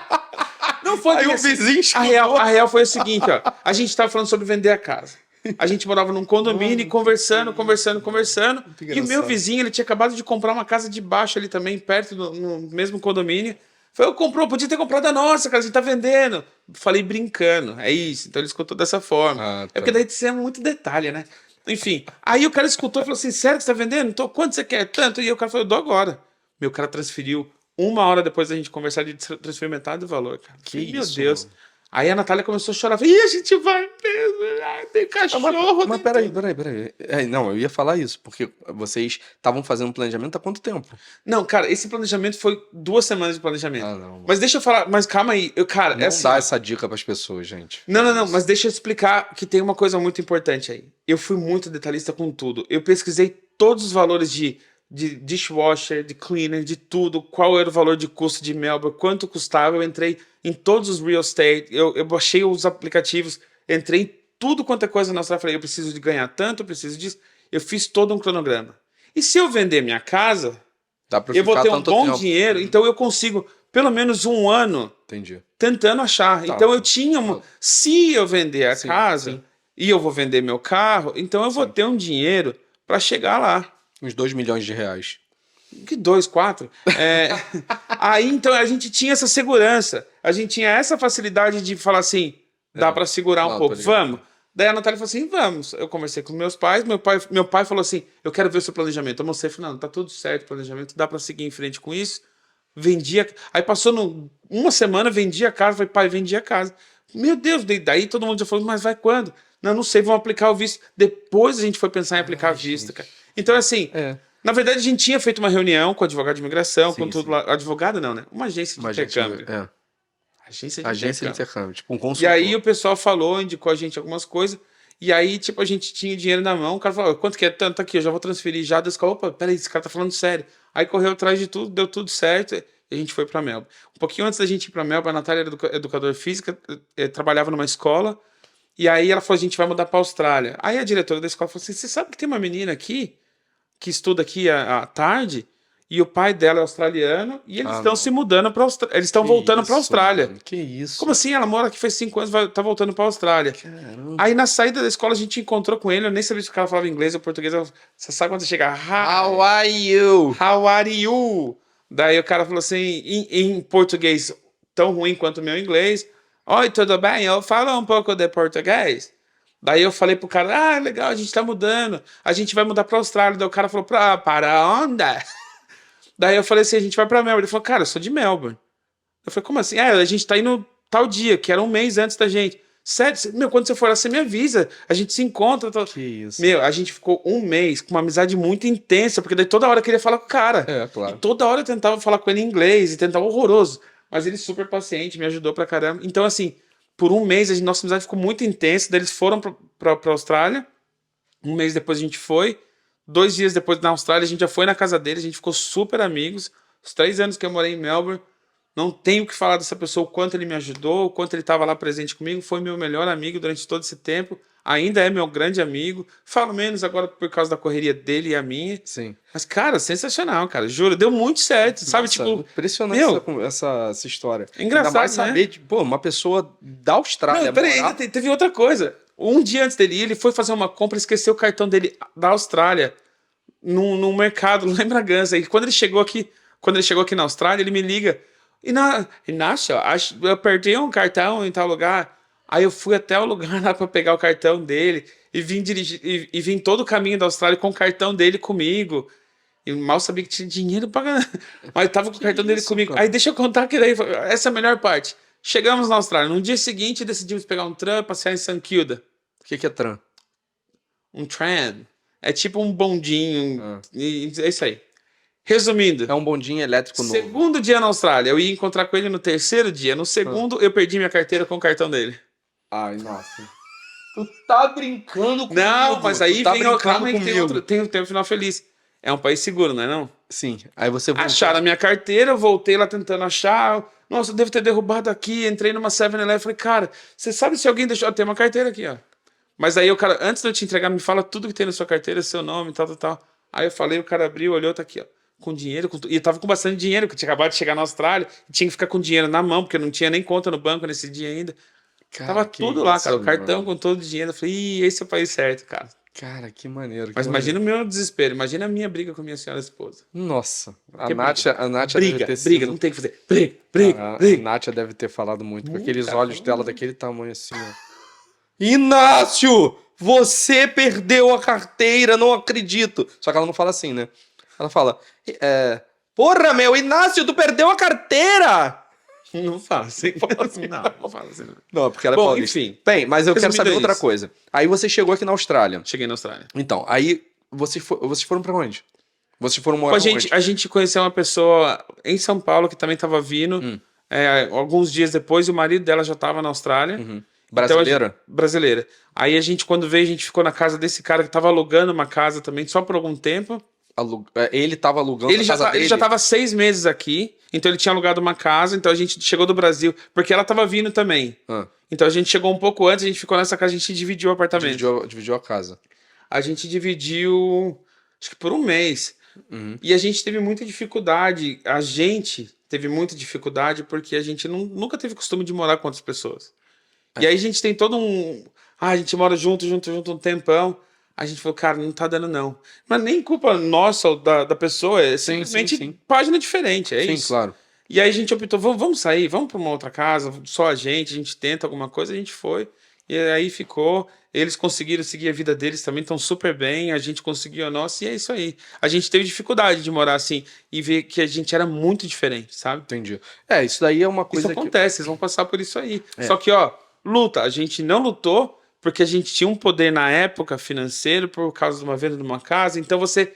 Não foi Aí bem o assim. vizinho escutou. A real foi o seguinte, ó. A gente tava falando sobre vender a casa. A gente morava num condomínio e conversando. Muito E o meu engraçado. vizinho, ele tinha acabado de comprar uma casa de baixo ali também, perto no mesmo condomínio. Falei, comprou, podia ter comprado a nossa, cara, a gente tá vendendo. Falei brincando, é isso. Então ele escutou dessa forma. Ah, É tá. porque daí isso é muito detalhe, né? Enfim, aí o cara escutou e falou assim, sério que você tá vendendo? Então, quanto você quer? Tanto. E o cara falou, eu dou agora. Meu cara transferiu 1 hora depois da gente conversar de transferir metade do valor, cara. Que Falei, meu isso, Deus. mano. Aí a Natália começou a chorar. Falei, ih, a gente vai mesmo. Ai, tem cachorro. Mas tem peraí. Não, eu ia falar isso, porque vocês estavam fazendo planejamento há quanto tempo? Não, cara, esse planejamento foi 2 semanas de planejamento. Ah, não. Mas deixa eu falar, mas calma aí. Cara, Não é assim. dá Ó. essa dica pras pessoas, gente. Não, mas deixa eu explicar que tem uma coisa muito importante aí. Eu fui muito detalhista com tudo. Eu pesquisei todos os valores de dishwasher, de cleaner, de tudo. Qual era o valor de custo de Melbourne, quanto custava. Eu entrei em todos os real estate, eu baixei os aplicativos, entrei em tudo quanto é coisa na Austrália. Falei, eu preciso de ganhar tanto, eu preciso disso. Eu fiz todo um cronograma. E se eu vender minha casa, Dá pra eu vou ficar ter um tanto bom tempo. dinheiro, então eu consigo pelo menos 1 ano Entendi. tentando achar. Tá. Então eu tinha se eu vender a Sim, casa sim. e eu vou vender meu carro, então eu vou Sim. ter um dinheiro para chegar lá. Uns 2 milhões de reais. Que 2, 4. Aí então a gente tinha essa segurança, a gente tinha essa facilidade de falar assim, dá para segurar um Não, pouco, tô ligado. vamos. Daí a Natália falou assim, vamos. Eu conversei com meus pais, meu pai falou assim, eu quero ver o seu planejamento. Eu mostrei, falei, não, tá tudo certo o planejamento, dá para seguir em frente com isso. Vendia, aí passou uma semana, vendia a casa, falei, pai, vendi a casa. Meu Deus, daí todo mundo já falou, mas vai quando? Não sei, vão aplicar o visto. Depois a gente foi pensar em aplicar visto, cara. Então, assim, na verdade a gente tinha feito uma reunião com o advogado de imigração, Sim, com tudo sim. lá. Advogado não, né? Uma agência de Uma intercâmbio. agência de Agência de intercâmbio. intercâmbio. Tipo um E consultor. aí o pessoal falou, indicou a gente algumas coisas. E aí, tipo, a gente tinha o dinheiro na mão. O cara falou, quanto que é? Tanto aqui, eu já vou transferir já. Deus, opa, peraí, esse cara tá falando sério. Aí correu atrás de tudo, deu tudo certo. E a gente foi pra Melbourne. Um pouquinho antes da gente ir pra Melbourne, a Natália era educadora física, trabalhava numa escola. E aí ela falou, a gente vai mudar pra Austrália. Aí a diretora da escola falou assim, você sabe que tem uma menina aqui, que estuda aqui à tarde, e o pai dela é australiano, e eles estão se mudando pra Austrália. Eles estão voltando pra Austrália. Mano, que isso? Como assim? Ela mora aqui faz 5 anos, tá voltando pra Austrália. Caramba. Aí na saída da escola a gente encontrou com ele, eu nem sabia se o cara falava inglês ou português. Você sabe quando você chega, How are you? how are you? Daí o cara falou assim, em português tão ruim quanto o meu inglês. Oi, tudo bem? Eu falo um pouco de português. Daí eu falei pro cara, legal, a gente tá mudando. A gente vai mudar pra Austrália. Daí o cara falou, para onde? Daí eu falei assim, a gente vai pra Melbourne. Ele falou, cara, eu sou de Melbourne. Eu falei, como assim? A gente tá indo tal dia, que era um mês antes da gente. Sério, meu, quando você for lá, você me avisa. A gente se encontra. Tal. Que isso? Meu, a gente ficou um mês com uma amizade muito intensa, porque daí toda hora eu queria falar com o cara. Claro. E toda hora eu tentava falar com ele em inglês, e tentava horroroso. Mas ele super paciente, me ajudou pra caramba. Então, assim, por um mês, nossa amizade ficou muito intensa. Daí eles foram pra Austrália. Um mês depois a gente foi. 2 dias depois na Austrália, a gente já foi na casa dele, a gente ficou super amigos. Os 3 anos que eu morei em Melbourne, não tenho o que falar dessa pessoa, o quanto ele me ajudou, o quanto ele estava lá presente comigo, foi meu melhor amigo durante todo esse tempo, ainda é meu grande amigo, falo menos agora por causa da correria dele e a minha. Sim. Mas, cara, sensacional, cara, juro, deu muito certo, sabe? Nossa, Tipo, impressionante essa história. É engraçado, Ainda mais né? saber, pô, uma pessoa da Austrália Não, peraí, morar- ainda teve outra coisa. Um dia antes dele ir, ele foi fazer uma compra e esqueceu o cartão dele da Austrália num mercado lá em Bragança. E quando ele chegou aqui na Austrália, ele me liga. Nossa, eu perdi um cartão em tal lugar. Aí eu fui até o lugar lá para pegar o cartão dele e vim dirigir e vim todo o caminho da Austrália com o cartão dele comigo. E mal sabia que tinha dinheiro para mas tava com o cartão dele isso, comigo. cara? Aí deixa eu contar que daí essa é a melhor parte. Chegamos na Austrália. No dia seguinte decidimos pegar um tram, passear em St Kilda. O que é tram? Um tram. É tipo um bondinho. Ah. E é isso aí. Resumindo. É um bondinho elétrico novo. Segundo dia na Austrália, eu ia encontrar com ele no terceiro dia. No segundo, eu perdi minha carteira com o cartão dele. Ai, nossa. Tu tá brincando comigo. Não, mas aí tu tá vem brincando calma aí que comigo. tem um final feliz. É um país seguro, não é não? Sim, aí você voltou. Acharam a minha carteira, eu voltei lá tentando achar. Nossa, eu devo ter derrubado aqui. Entrei numa 7-Eleven, falei, cara, você sabe se alguém deixou? Tem uma carteira aqui, ó. Mas aí o cara, antes de eu te entregar, me fala tudo que tem na sua carteira, seu nome, tal. Aí eu falei, o cara abriu, olhou, tá aqui, ó. Com dinheiro, e eu tava com bastante dinheiro, porque eu tinha acabado de chegar na Austrália, e tinha que ficar com dinheiro na mão, porque eu não tinha nem conta no banco nesse dia ainda. Tava Cara, que tudo lá, cara, o isso, cartão mano. com todo o dinheiro. Eu falei, ih, esse é o país certo, cara. Cara, que maneiro, que Mas maneiro. imagina o meu desespero, imagina a minha briga com a minha senhora esposa. Nossa, Que é briga. A Nátia deve Briga, ter briga, não sido. tem o que fazer. Briga, briga, Cara, a briga. Nátia deve ter falado muito, com Muito, aqueles cara. olhos dela daquele tamanho assim, ó. Inácio! Você perdeu a carteira, não acredito. Só que ela não fala assim, né? Ela fala: Porra, meu, Inácio, tu perdeu a carteira! Não fala assim. Não fala assim. Não. Não, porque ela é Bom, paulista. enfim. Bem, mas eu quero Resumindo saber é outra isso. coisa. Aí você chegou aqui na Austrália. Cheguei na Austrália. Então, aí vocês foram pra onde? Vocês foram morar onde? A gente conheceu uma pessoa em São Paulo que também estava vindo. Hum. Alguns dias depois, e o marido dela já estava na Austrália. Uhum. Então, Brasileira? brasileira. Aí a gente, quando veio, a gente ficou na casa desse cara que estava alugando uma casa também, só por algum tempo. Ele tava alugando a casa dele? Ele já estava 6 meses aqui, então ele tinha alugado uma casa, então a gente chegou do Brasil, porque ela estava vindo também. Ah, Então a gente chegou um pouco antes, a gente ficou nessa casa, a gente dividiu o apartamento. dividiu a casa. A gente dividiu, acho que por um mês. Uhum. E a gente teve muita dificuldade. A gente teve muita dificuldade porque a gente nunca teve costume de morar com outras pessoas. E aí a gente tem todo um. Ah, a gente mora junto um tempão. A gente falou, cara, não tá dando não. Mas nem culpa nossa ou da pessoa, é simplesmente sim. página diferente, é Sim, isso. claro. E aí a gente optou, vamos sair, vamos pra uma outra casa, só a gente tenta alguma coisa, a gente foi. E aí ficou, eles conseguiram seguir a vida deles também, estão super bem, a gente conseguiu a nossa, e é isso aí. A gente teve dificuldade de morar assim e ver que a gente era muito diferente, sabe? Entendi. Isso daí é uma coisa Isso acontece, vocês vão passar por isso aí. É. Só que, ó, luta, a gente não lutou porque a gente tinha um poder na época financeiro por causa de uma venda de uma casa, então você.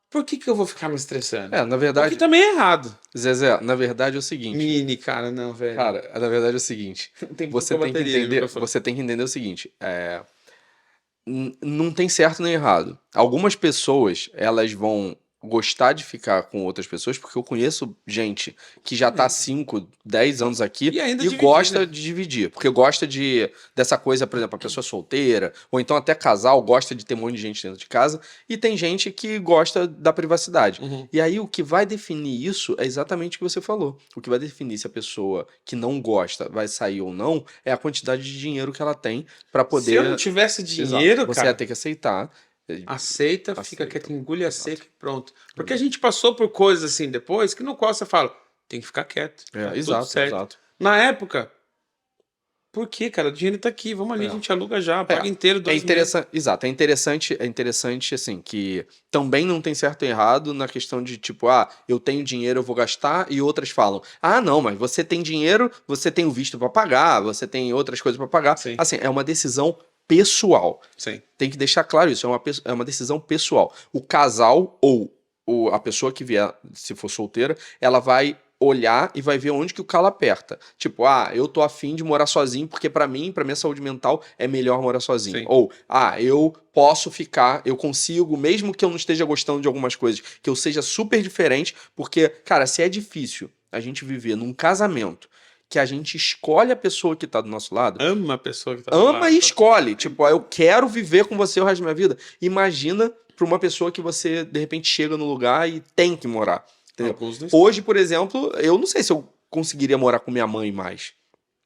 Por que eu vou ficar me estressando? Na verdade, Porque também é errado. Zezé, na verdade é o seguinte. Mini, cara, não, velho. Cara, na verdade é o seguinte. Tem Você pouca tem que bateria no entender, microfone. você tem que entender o seguinte. Não tem certo nem errado. Algumas pessoas, elas vão gostar de ficar com outras pessoas, porque eu conheço gente que já tá 5, 10 anos aqui E ainda e dividir, gosta né? de dividir. Porque gosta dessa coisa, por exemplo, a pessoa solteira, ou então até casal, gosta de ter um monte de gente dentro de casa, e tem gente que gosta da privacidade. Uhum. E aí o que vai definir isso é exatamente o que você falou. O que vai definir se a pessoa que não gosta vai sair ou não é a quantidade de dinheiro que ela tem para poder. Se eu não tivesse Exato. dinheiro, Você cara, ia ter que aceitar. aceita, fica Aceita. quieto, engule a Exato. seca e pronto. Porque a gente passou por coisas assim depois que no qual você fala, tem que ficar quieto. Tá tudo Exato, certo. exato. Na época, por quê, cara? O dinheiro tá aqui, vamos ali, a gente aluga já, paga inteiro, 2 meses. Exato, é interessante assim, que também não tem certo e errado na questão de tipo, eu tenho dinheiro, eu vou gastar, e outras falam, não, mas você tem dinheiro, você tem o visto para pagar, você tem outras coisas para pagar. Sim. Assim, é uma decisão pessoal. Sim. Tem que deixar claro isso, é uma decisão pessoal. O casal ou a pessoa que vier, se for solteira, ela vai olhar e vai ver onde que o calo aperta. Tipo, eu tô afim de morar sozinho porque pra minha saúde mental é melhor morar sozinho. Sim. Ou, eu posso ficar, eu consigo, mesmo que eu não esteja gostando de algumas coisas, que eu seja super diferente, porque, cara, se é difícil a gente viver num casamento que a gente escolhe a pessoa que tá do nosso lado, Ama a pessoa que tá do ama lado, e escolhe. Tipo, eu quero viver com você o resto da minha vida. Imagina pra uma pessoa que você, de repente, chega no lugar e tem que morar. Entendeu? Alguns não Hoje, por exemplo, eu não sei se eu conseguiria morar com minha mãe mais.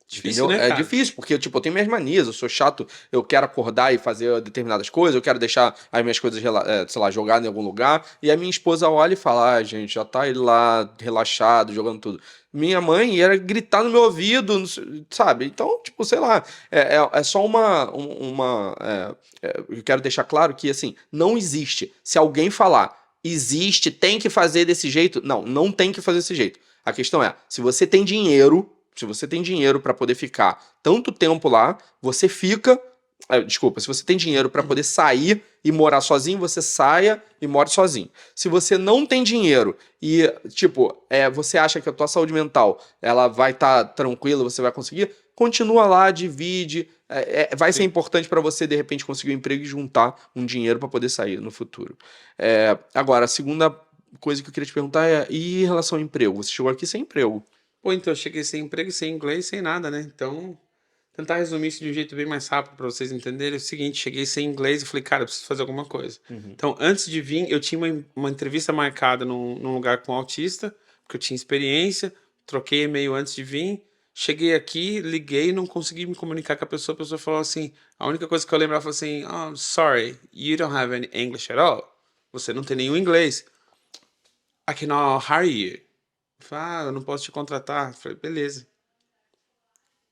Difícil, Entendeu? né, É cara? difícil, porque tipo, eu tenho minhas manias, eu sou chato, eu quero acordar e fazer determinadas coisas, eu quero deixar as minhas coisas, sei lá, jogadas em algum lugar, e a minha esposa olha e fala, gente, já tá ele lá, relaxado, jogando tudo. Minha mãe ia gritar no meu ouvido, sabe? Então, tipo, sei lá, é só eu quero deixar claro que, assim, não existe. Se alguém falar, existe, tem que fazer desse jeito, não tem que fazer desse jeito. A questão é, se você tem dinheiro para poder ficar tanto tempo lá, você fica. Desculpa, se você tem dinheiro para poder sair e morar sozinho, você saia e more sozinho. Se você não tem dinheiro e, tipo, você acha que a tua saúde mental ela vai estar tranquila, você vai conseguir, continua lá, divide. Vai ser importante para você, de repente, conseguir um emprego e juntar um dinheiro para poder sair no futuro. Agora, a segunda coisa que eu queria te perguntar e em relação ao emprego? Você chegou aqui sem emprego. Pô, então eu cheguei sem emprego, sem inglês, sem nada, né? Então tentar resumir isso de um jeito bem mais rápido para vocês entenderem. É o seguinte, cheguei sem inglês e falei, cara, eu preciso fazer alguma coisa. Então, antes de vir, eu tinha uma entrevista marcada num lugar com um autista, porque eu tinha experiência, troquei e-mail antes de vir, cheguei aqui, liguei, não consegui me comunicar com a pessoa falou assim, a única coisa que eu lembro, ela falou assim, oh, sorry, you don't have any English at all. Você não tem nenhum inglês. I cannot hire you. Eu falei, eu não posso te contratar. Eu falei, beleza.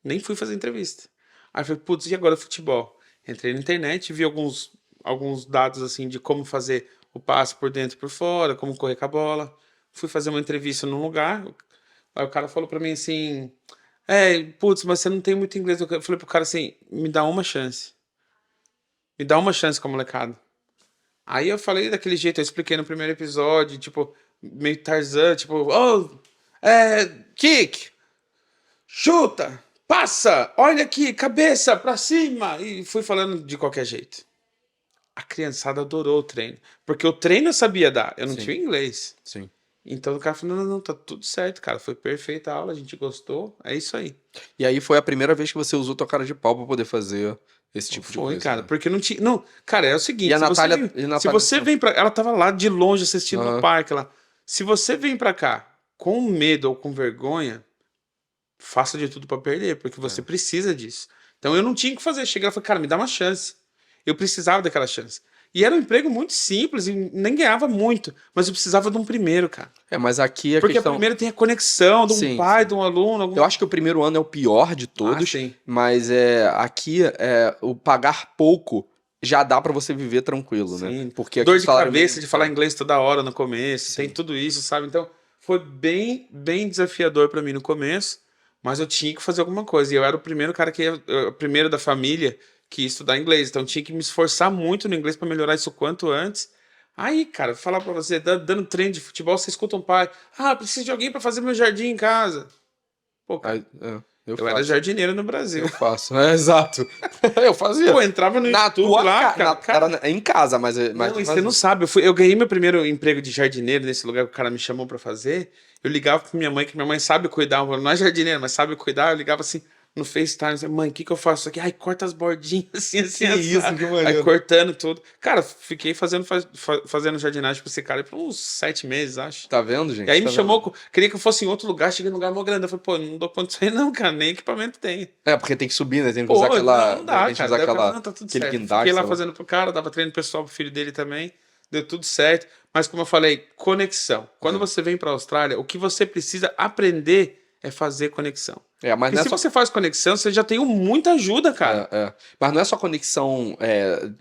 Nem fui fazer entrevista. Aí eu falei, putz, e agora futebol? Entrei na internet, vi alguns dados assim de como fazer o passe por dentro e por fora, como correr com a bola. Fui fazer uma entrevista num lugar. Aí o cara falou pra mim assim: putz, mas você não tem muito inglês. Eu falei pro cara assim: me dá uma chance. Me dá uma chance com a molecada. Aí eu falei daquele jeito, eu expliquei no primeiro episódio, tipo, meio Tarzan, tipo, kick, chuta, passa, olha aqui, cabeça pra cima. E fui falando de qualquer jeito. A criançada adorou o treino. Porque o treino eu sabia dar, eu não Sim. tinha inglês. Sim. Então o cara falou, não, tá tudo certo, cara. Foi perfeita a aula, a gente gostou, é isso aí. E aí foi a primeira vez que você usou tua cara de pau pra poder fazer esse tipo de Foi, coisa. cara, né? porque não tinha. Não, cara, é o seguinte, E a se você Natália. vem, e a Natália- se você vem pra. Ela tava lá de longe assistindo no Aham. parque lá. Se você vem pra cá com medo ou com vergonha, faça de tudo pra perder, porque você precisa disso. Então eu não tinha o que fazer. Cheguei lá e falei, cara, me dá uma chance. Eu precisava daquela chance. E era um emprego muito simples e nem ganhava muito, mas eu precisava de um primeiro, cara. Mas aqui a Porque questão. a primeira tem a conexão de um Sim, pai, sim. de um aluno. Algum... Eu acho que o primeiro ano é o pior de todos, sim. mas aqui o pagar pouco já dá pra você viver tranquilo, né? Sim. Porque aqui Dor o de salário cabeça, mínimo- de falar inglês toda hora no começo, tem tudo isso, sabe? Então, foi bem, bem desafiador pra mim no começo, mas eu tinha que fazer alguma coisa. E eu era o primeiro cara o primeiro da família que ia estudar inglês, então eu tinha que me esforçar muito no inglês pra melhorar isso o quanto antes. Aí, cara, falar pra você, dando treino de futebol, você escuta um pai, preciso de alguém pra fazer meu jardim em casa. Pô, cara, eu era faço. jardineiro no Brasil. Eu faço, exato. Eu fazia. Pô, entrava no Na YouTube tua lá, ca- cara. Era em casa, mas Não, eu e você fazia. não sabe. Eu ganhei meu primeiro emprego de jardineiro nesse lugar que o cara me chamou pra fazer. Eu ligava pra minha mãe, que minha mãe sabe cuidar. Não é jardineiro, mas sabe cuidar. Eu ligava assim no FaceTime, assim, mãe, o que eu faço aqui? Ai, corta as bordinhas assim, assim, Que assim. isso, que maneiro. Aí cortando tudo. Cara, fiquei fazendo jardinagem pra esse cara por uns 7 meses, acho. Tá vendo, gente? E aí Tá me vendo? chamou, queria que eu fosse em outro lugar, cheguei num lugar mó grande. Eu falei, pô, não dou conta disso aí não, cara, nem equipamento tem. Porque tem que subir, né? Tem que Pô, usar aquela. não de dá, repente cara. usar Daí o cara falou, aquela. não, tá tudo Aquele certo. guindaste, Fiquei lá sei lá. fazendo pro cara, dava treino pessoal pro filho dele também. Deu tudo certo. Mas como eu falei, conexão. Quando você vem pra Austrália, o que você precisa aprender é fazer conexão. Mas Porque não é se só. você faz conexão, você já tem muita ajuda, cara. Mas não é só conexão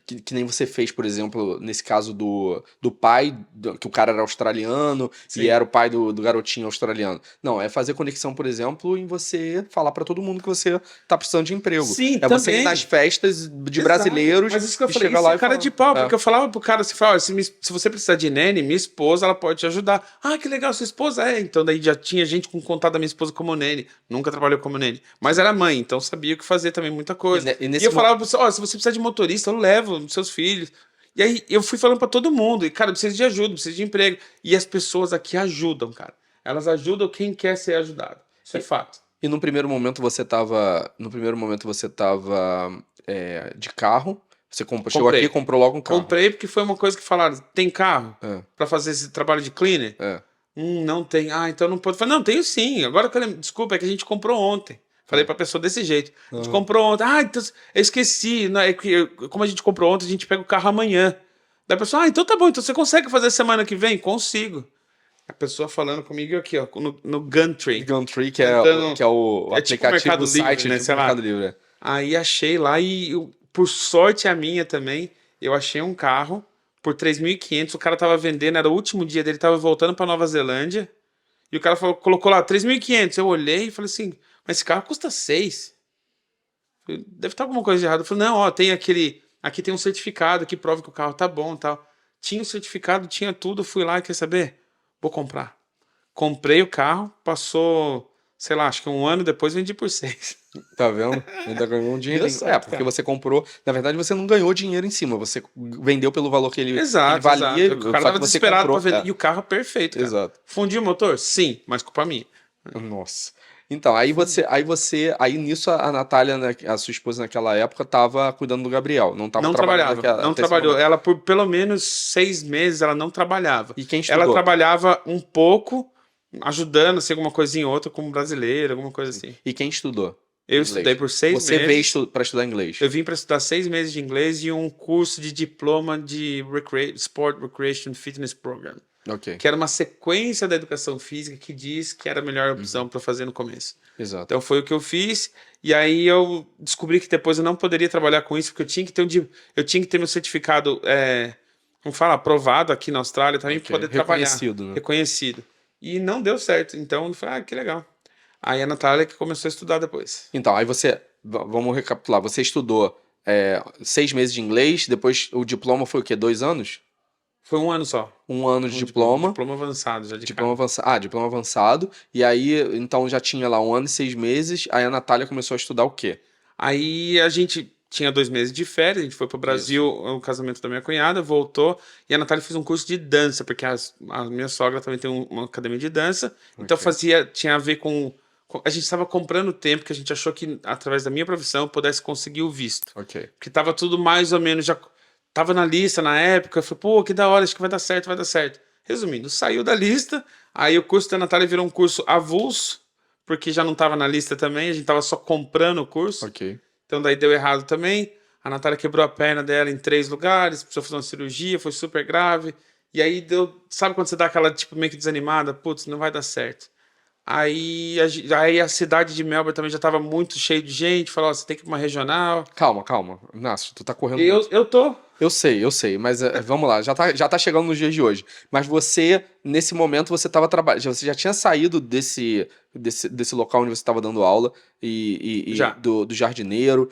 que nem você fez, por exemplo, nesse caso do pai, que o cara era australiano Sim. e era o pai do garotinho australiano. Não, é fazer conexão, por exemplo, em você falar pra todo mundo que você tá precisando de emprego. Sim, é você ir também. nas festas de Exato. brasileiros Mas isso que eu e falei, chegar isso lá é e cara falar. de pau, porque eu falava pro cara, você fala, se você precisar de nene, minha esposa, ela pode te ajudar. Ah, que legal, sua esposa é. Então daí já tinha gente com contato da minha esposa como nene. Nunca trabalhou como nene. Mas era mãe, então sabia o que fazer também, muita coisa. E E, nesse eu falava pra você, se você precisar de motorista, eu levo os seus filhos. E aí eu fui falando pra todo mundo, e cara, eu preciso de ajuda, preciso de emprego. E as pessoas aqui ajudam, cara. Elas ajudam quem quer ser ajudado. Isso é fato. E no primeiro momento você tava. De carro. Você chegou aqui e comprou logo um carro. Comprei porque foi uma coisa que falaram, tem carro pra fazer esse trabalho de cleaner? Não tem. Então não pode. Falei, não, tenho sim. Agora que eu lembro, desculpa, é que a gente comprou ontem. Falei pra pessoa desse jeito. A gente comprou ontem. Então eu esqueci. Não, como a gente comprou ontem, a gente pega o carro amanhã. Daí a pessoa, então tá bom, então você consegue fazer semana que vem? Consigo. A pessoa falando comigo aqui, ó, no Gumtree. Gumtree, que Tentando- é o é tipo aplicativo Mercado do site, Livre, né, tipo sei lá. Mercado Livre. Aí achei lá por sorte a minha também, eu achei um carro por 3.500. O cara tava vendendo, era o último dia dele, tava voltando pra Nova Zelândia. E o cara colocou lá 3.500. Eu olhei e falei assim, mas esse carro custa 6. Falei, deve estar alguma coisa de errado. Eu falei, não, tem aqui tem um certificado que prova que o carro tá bom e tal. Tinha o certificado, tinha tudo, fui lá e quer saber? Vou comprar. Comprei o carro, passou, sei lá, acho que um ano depois vendi por 6. Tá vendo? Ainda ganhou um dinheiro. Deu certo, Porque cara. você comprou. Na verdade, você não ganhou dinheiro em cima. Você vendeu pelo valor que ele valia. Exato. O cara tava desesperado pra vender. E o carro é perfeito, cara. Exato. Fundiu o motor? Sim, mas culpa minha. Nossa. Então, aí nisso a Natália, né, a sua esposa naquela época, tava cuidando do Gabriel, não tava Não trabalhando trabalhava, não até esse trabalhou. momento. Ela, por pelo menos 6 meses, ela não trabalhava. E quem Ela estudou? trabalhava um pouco, ajudando, assim, alguma coisinha ou outra, como brasileira, alguma coisa Sim. assim. E quem estudou Eu estudei inglês? por seis Você veio meses. para estudar inglês. Eu vim para estudar 6 meses de inglês e um curso de diploma de Sport Recreation Fitness Program, Ok, que era uma sequência da educação física que diz que era a melhor opção para fazer no começo. exato. Então foi o que eu fiz, e aí eu descobri que depois eu não poderia trabalhar com isso, porque eu tinha que ter, eu tinha que ter meu certificado, como fala, aprovado aqui na Austrália também para Ok, poder trabalhar, reconhecido, né? reconhecido. E não deu certo, então eu falei, que legal. Aí a Natália que começou a estudar depois. Então, aí vamos recapitular, você estudou 6 meses de inglês, depois o diploma foi o quê? 2 anos? Foi um ano só. 1 ano de Um diploma, diploma. diploma avançado já de Diploma cara. avançado. Ah, diploma avançado. E aí, então já tinha lá 1 ano e 6 meses. Aí a Natália começou a estudar o quê? Aí a gente tinha 2 meses de férias, a gente foi pro Brasil, Isso. o casamento da minha cunhada, voltou, e a Natália fez um curso de dança, porque a minha sogra também tem uma academia de dança, então Ok. tinha a ver a gente estava comprando tempo que a gente achou que, através da minha profissão, eu pudesse conseguir o visto. Ok. Porque tava tudo mais ou menos, já tava na lista na época, eu falei, pô, que da hora, acho que vai dar certo, vai dar certo. Resumindo, saiu da lista, aí o curso da Natália virou um curso avulso, porque já não tava na lista também, a gente tava só comprando o curso. Ok. Então daí deu errado também. A Natália quebrou a perna dela em 3 lugares, precisou fazer uma cirurgia, foi super grave. E aí deu. Sabe quando você dá aquela tipo meio que desanimada? Putz, não vai dar certo. Aí a cidade de Melbourne também já estava muito cheia de gente. Falou: "Ó, você tem que ir pra uma regional." Calma, calma. Inácio, tu tá correndo Eu, muito. eu tô. Eu sei, mas vamos lá, já tá chegando nos dias de hoje. Mas você, nesse momento, você tava trabalhando, você já tinha saído desse local onde você estava dando aula e Já. do jardineiro.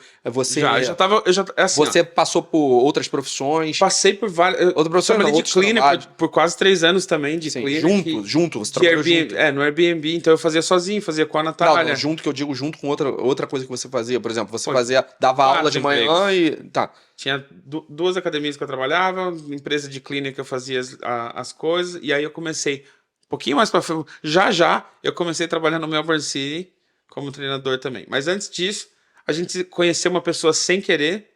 Já tava. É assim, ó. Você passou por outras profissões. Passei por várias. Eu Outras profissões não, trabalhei de outros cleaner trabalhos. por quase 3 anos também, de Sim, cleaner. junto, você De trabalhou Airbnb, junto. no Airbnb, então eu fazia sozinho, fazia com a Não, Natália. junto que eu digo junto com outra coisa que você fazia. Por exemplo, você Pô, dava aula 4 de manhã empregos. e. Tá. Tinha duas academias que eu trabalhava, empresa de clínica que eu fazia as coisas, e aí eu comecei, um pouquinho mais para frente, já, eu comecei a trabalhar no Melbourne City como treinador também. Mas antes disso, a gente conheceu uma pessoa sem querer.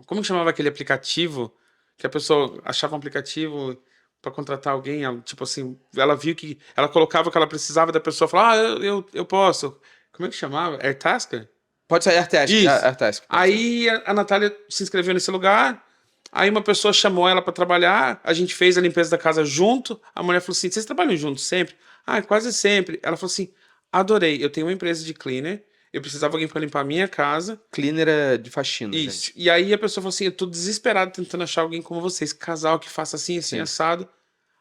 Como que chamava aquele aplicativo? Que a pessoa achava um aplicativo para contratar alguém, tipo assim, ela viu que ela colocava o que ela precisava da pessoa, falava, eu posso. Como é que chamava? AirTasker? Pode ser AirTask. Isso. AirTask, pode ser. Aí a Natália se inscreveu nesse lugar. Aí uma pessoa chamou ela para trabalhar. A gente fez a limpeza da casa junto. A mulher falou assim: "Vocês trabalham juntos sempre?" "Ah, quase sempre." Ela falou assim: "Adorei. Eu tenho uma empresa de cleaner. Eu precisava de alguém para limpar a minha casa." Cleaner é de faxina, Isso. gente. E aí a pessoa falou assim: "Eu tô desesperado tentando achar alguém como vocês, casal que faça assim, assim, Sim. assado."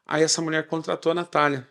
Aí essa mulher contratou a Natália,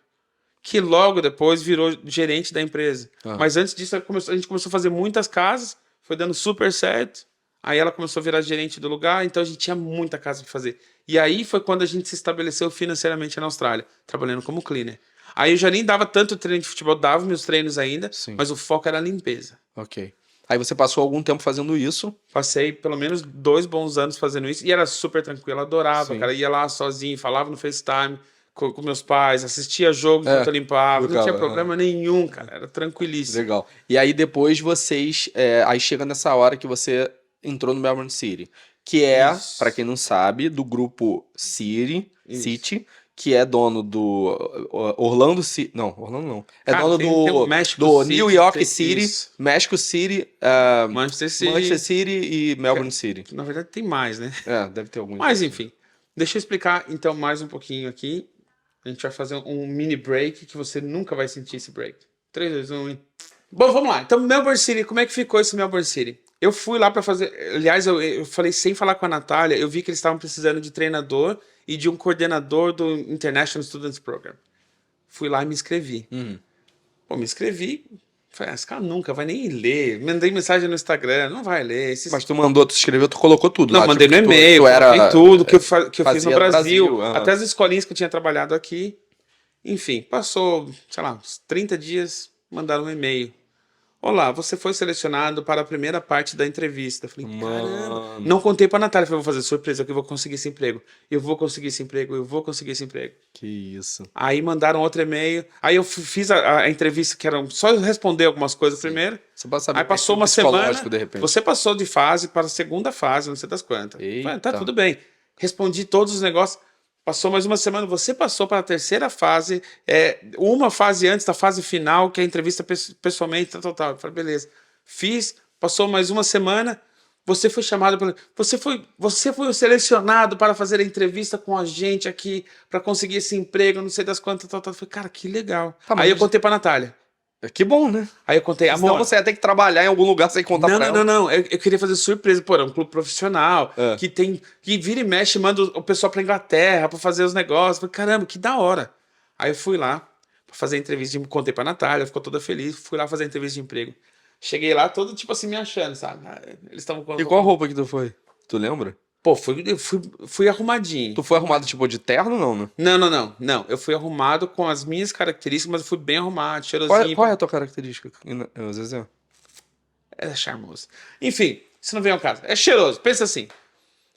que logo depois virou gerente da empresa. Aham. Mas antes disso, a gente começou a fazer muitas casas, foi dando super certo. Aí ela começou a virar gerente do lugar, então a gente tinha muita casa para fazer. E aí foi quando a gente se estabeleceu financeiramente na Austrália, trabalhando como cleaner. Aí eu já nem dava tanto treino de futebol, dava meus treinos ainda, Sim. mas o foco era a limpeza. Ok. Aí você passou algum tempo fazendo isso. Passei pelo menos 2 bons anos fazendo isso e era super tranquilo, adorava, Sim. cara. Ia lá sozinho, falava no FaceTime com meus pais, assistia jogo enquanto eu limpava, não tinha Aham. problema nenhum, cara. Era tranquilíssimo. Legal. E aí depois vocês. Aí chega nessa hora que você entrou no Melbourne City. Que é, Isso. pra quem não sabe, do grupo City, Isso. que é dono do Orlando City. Não, Orlando não. É Cara, dono tem o México do City, New York tem City, isso. México City, Manchester City. Manchester City e Melbourne City. Na verdade, tem mais, né? Deve ter alguns. Mas enfim, deixa eu explicar então mais um pouquinho aqui. A gente vai fazer um mini break que você nunca vai sentir esse break. 3, 2, 1 e... Bom, vamos lá. Então, Melbourne City, como é que ficou esse Melbourne City? Eu fui lá para fazer. Aliás, eu falei sem falar com a Natália, eu vi que eles estavam precisando de treinador e de um coordenador do International Students Program. Fui lá e me inscrevi. Pô, me inscrevi. Falei, esse cara nunca vai nem ler. Mandei mensagem no Instagram, não vai ler. Mas tu escreveu, tu colocou tudo Não, lá. mandei tipo, no e-mail, coloquei tudo que eu fiz no Brasil. aham. Até as escolinhas que eu tinha trabalhado aqui. Enfim, passou, sei lá, uns 30 dias, mandaram um e-mail. olá, você foi selecionado para a primeira parte da entrevista. Eu falei, caramba. Mano, Não contei pra Natália. Eu falei, vou fazer surpresa que eu vou conseguir esse emprego. Eu vou conseguir esse emprego, eu vou conseguir esse emprego. que isso. Aí mandaram outro e-mail. Aí eu fiz a entrevista, que era só eu responder algumas coisas primeiro. Você pode saber Aí o passou perfil uma semana. psicológico, de repente. Você passou de fase para a segunda fase, não sei das quantas. Falei, tá Eita. tudo bem. Respondi todos os negócios. Passou mais uma semana. Você passou para a terceira fase, uma fase antes da fase final, que é a entrevista pessoalmente, tal. Eu falei, beleza. Fiz. Passou mais uma semana. Você foi chamado pelo. Você foi o selecionado para fazer a entrevista com a gente aqui para conseguir esse emprego, não sei das quantas, tal. Eu falei, cara, que legal. Tá, Aí eu mas- contei pra Natália. Que bom, né? Aí eu contei, Senão amor. você ia ter que trabalhar em algum lugar sem contar pra ela. Não. Eu queria fazer surpresa. Pô, é um clube profissional É. que vira e mexe, manda o pessoal pra Inglaterra pra fazer os negócios. Eu falei, caramba, que da hora. Aí eu fui lá pra fazer a entrevista, contei pra Natália, ficou toda feliz. Fui lá fazer a entrevista de emprego. Cheguei lá todo tipo assim me achando, sabe? Eles estavam com. E qual roupa que tu foi? Tu lembra? Pô, fui arrumadinho. Tu foi arrumado tipo de terno, não, né? Não. Eu fui arrumado com as minhas características, mas eu fui bem arrumado, Qual, cheirosinho. qual é a tua característica, Zezé? É charmoso. Enfim, isso não vem ao caso. É cheiroso, pensa assim.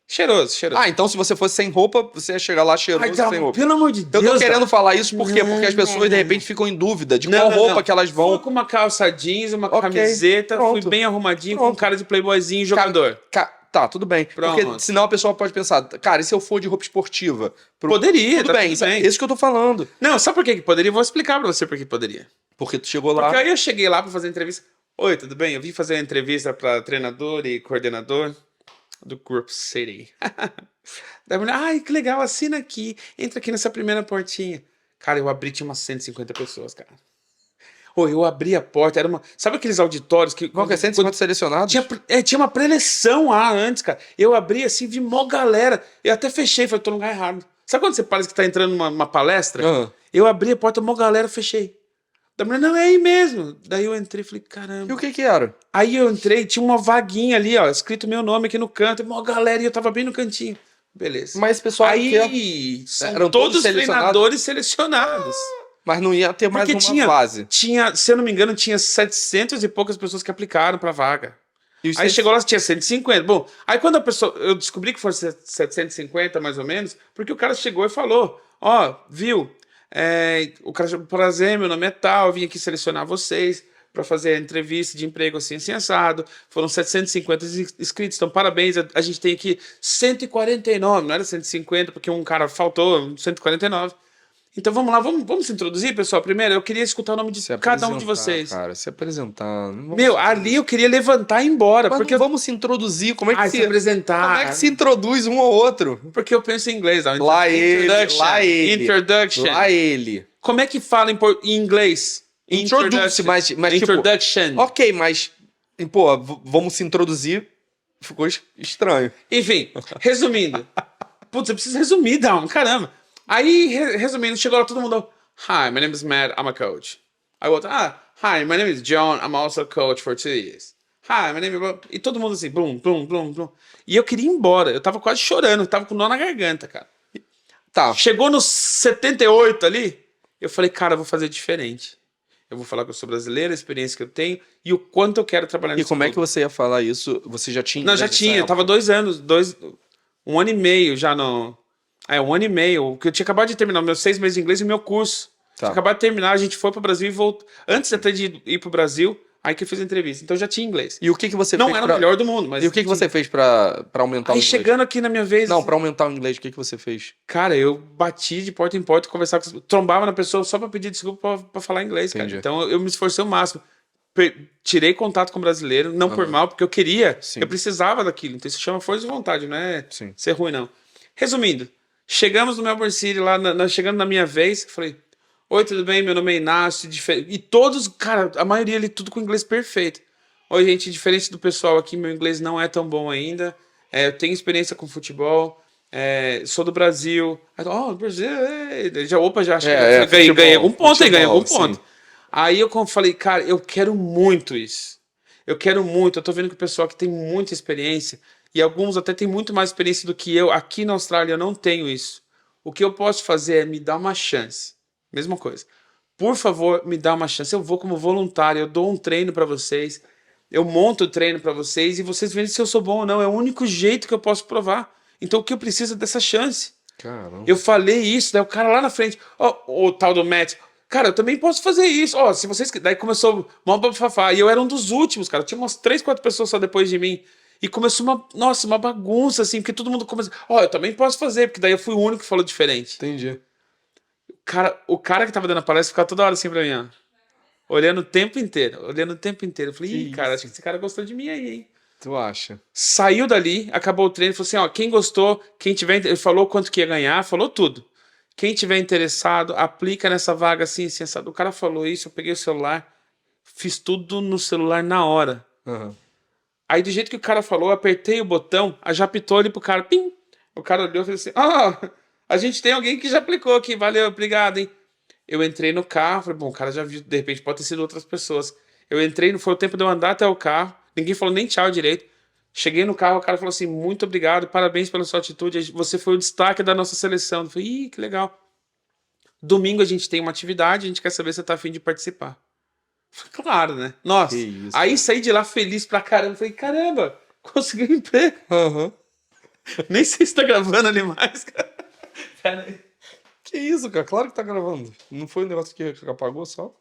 Cheiroso. Ah, então se você fosse sem roupa, você ia chegar lá cheiroso Ai, Dalma, sem roupa. pelo amor de Eu Deus. tô querendo Dalma. falar isso por quê? Porque as pessoas de Não. repente ficam em dúvida de Não, qual não, roupa não. que elas vão. Fui com uma calça jeans, uma Ok, camiseta, pronto. fui bem arrumadinho, com Pronto. cara de playboyzinho jogador. Tá, tudo bem. Pronto. Porque senão a pessoa pode pensar, cara, e se eu for de roupa esportiva? Poderia, Tudo tá bem, tudo bem. isso que eu tô falando. Não, sabe por que poderia? Vou explicar pra você por que poderia. Porque tu chegou lá. Porque aí eu cheguei lá pra fazer a entrevista. Oi, tudo bem? Eu vim fazer a entrevista pra treinador e coordenador do Group City. Daí a mulher, ai, que legal, assina aqui. Entra aqui nessa primeira portinha. Cara, eu abri, tinha umas 150 pessoas, cara. Oi, eu abri a porta, era uma... Sabe aqueles auditórios que... Qual que é 150 selecionados? Tinha uma preleção lá antes, cara. Eu abri assim, vi mó galera. Eu até fechei, falei, tô no lugar errado. Sabe quando você parece que tá entrando numa palestra? Aham. Eu abri a porta, mó galera, fechei. Da mulher, não, é aí mesmo. Daí eu entrei e falei, E caramba. o que que era? Aí eu entrei, tinha uma vaguinha ali, ó, escrito meu nome aqui no canto, mó galera, e eu tava bem no cantinho. Beleza. Mas esse pessoal Aí são Eram todos todos selecionados? treinadores selecionados. Mas não ia ter mais Porque uma fase. tinha, se eu não me engano, tinha 700 e poucas pessoas que aplicaram pra vaga. E os Aí 100 chegou lá, tinha 150. Bom, aí quando a pessoa. Eu descobri que foram 750, mais ou menos, porque o cara chegou e falou: ó, viu? O cara chamou, prazer, meu nome é tal, eu vim aqui selecionar vocês para fazer a entrevista de emprego assim assado. Foram 750 inscritos, então parabéns. A gente tem aqui 149, não era 150, porque um cara faltou, 149. Então vamos lá, vamos se introduzir, pessoal. Primeiro, eu queria escutar o nome de cada um de vocês. Cara, se apresentar. Não vamos Meu, se ali eu queria levantar e ir embora. Mas Porque não vamos se introduzir. Como é que se apresentar. Como é que se introduz um ao outro? Porque eu penso em inglês. Ó. Lá ele, Introduction. lá ele. Introduction. Lá ele. Como é que fala em inglês? Introduce, mas tipo, Introduction. ok, mas, pô, vamos se introduzir. Ficou estranho. Enfim, resumindo. Putz, eu preciso resumir, Down. Caramba. Aí, resumindo, chegou lá todo mundo. Hi, my name is Matt, I'm a coach. Aí o outro, hi, my name is John, I'm also a coach for 2 years. Hi, my name is... E todo mundo assim, blum. E eu queria ir embora. Eu tava quase chorando, eu tava com nó na garganta, cara. Tá. Chegou nos 78 ali, eu falei, cara, eu vou fazer diferente. Eu vou falar que eu sou brasileiro, a experiência que eu tenho e o quanto eu quero trabalhar E nesse como é clube. que você ia falar isso? Você já tinha... Não, já tinha. Eu tava 2 anos, 1 ano e meio já no... 1 ano e meio. Que eu tinha acabado de terminar meus 6 meses de inglês e o meu curso. Tá. Tinha acabado de terminar, a gente foi pro Brasil e voltou. Antes até de ir pro Brasil, aí que eu fiz a entrevista. Então eu já tinha inglês. E o que você Não fez era o melhor do mundo, mas... E o que você fez pra aumentar o Aí inglês? chegando aqui na minha vez... Não, pra aumentar o inglês, o que você fez? Cara, eu bati de porta em porta, conversava com... Trombava na pessoa só pra pedir desculpa pra falar inglês, cara. Entendi. Então eu me esforcei o máximo. Tirei contato com o brasileiro, não por mal, porque eu queria. Sim. Eu precisava daquilo. Então isso chama força de vontade, não é Sim. ser ruim, não. Resumindo, chegamos no Melbourne City, lá chegando na minha vez, falei... Oi, tudo bem? Meu nome é Inácio. E todos, cara, a maioria ali, tudo com inglês perfeito. Oi, gente, diferente do pessoal aqui, meu inglês não é tão bom ainda. Eu tenho experiência com futebol. Sou do Brasil. Brasil. Já acho que ganhei algum ponto aí, ganhei algum ponto. Sim. Aí eu falei, cara, eu quero muito isso. Eu quero muito. Eu tô vendo que o pessoal que tem muita experiência, e alguns até tem muito mais experiência do que eu, aqui na Austrália eu não tenho isso. O que eu posso fazer é me dar uma chance. Mesma coisa. por favor, me dá uma chance. Eu vou como voluntário, eu dou um treino pra vocês, eu monto o treino pra vocês e vocês veem se eu sou bom ou não. É o único jeito que eu posso provar. Então o que eu preciso é dessa chance. Caramba. Eu falei isso, daí o cara lá na frente, ó, o tal do Matt, cara, eu também posso fazer isso. Ó, se vocês. Daí começou mal bafafá. E eu era um dos últimos, cara. Tinha umas 3, 4 pessoas só depois de mim. E começou uma bagunça, assim, porque todo mundo começou. Ó, eu também posso fazer, porque daí eu fui o único que falou diferente. Entendi. O cara que tava dando a palestra ficava toda hora assim pra mim, ó. Olhando o tempo inteiro, olhando o tempo inteiro. Eu falei, Que ih, cara, acho isso? que esse cara gostou de mim aí, hein? Tu acha? Saiu dali, acabou o treino, falou assim, ó, quem gostou, quem tiver, ele falou quanto que ia ganhar, falou tudo. Quem tiver interessado, aplica nessa vaga assim, assim, assado. O cara falou isso, eu peguei o celular, fiz tudo no celular na hora. Aham. Aí do jeito que o cara falou, eu apertei o botão, já apitou ali pro cara, pim. O cara olhou e falou assim, a gente tem alguém que já aplicou aqui, valeu, obrigado, hein. Eu entrei no carro, falei, bom, o cara já viu, de repente pode ter sido outras pessoas. Eu entrei, não foi o tempo de eu andar até o carro, ninguém falou nem tchau direito. Cheguei no carro, o cara falou assim, muito obrigado, parabéns pela sua atitude, você foi o destaque da nossa seleção. Eu falei, ih, que legal. Domingo a gente tem uma atividade, a gente quer saber se você tá a fim de participar. Eu falei, claro, né? Que Nossa, isso, aí cara. saí de lá feliz pra caramba. Falei, caramba, consegui um emprego. Aham. Nem sei se tá gravando ali mais, cara. Pera aí. Que isso, cara? Claro que tá gravando. Não foi um negócio que apagou só?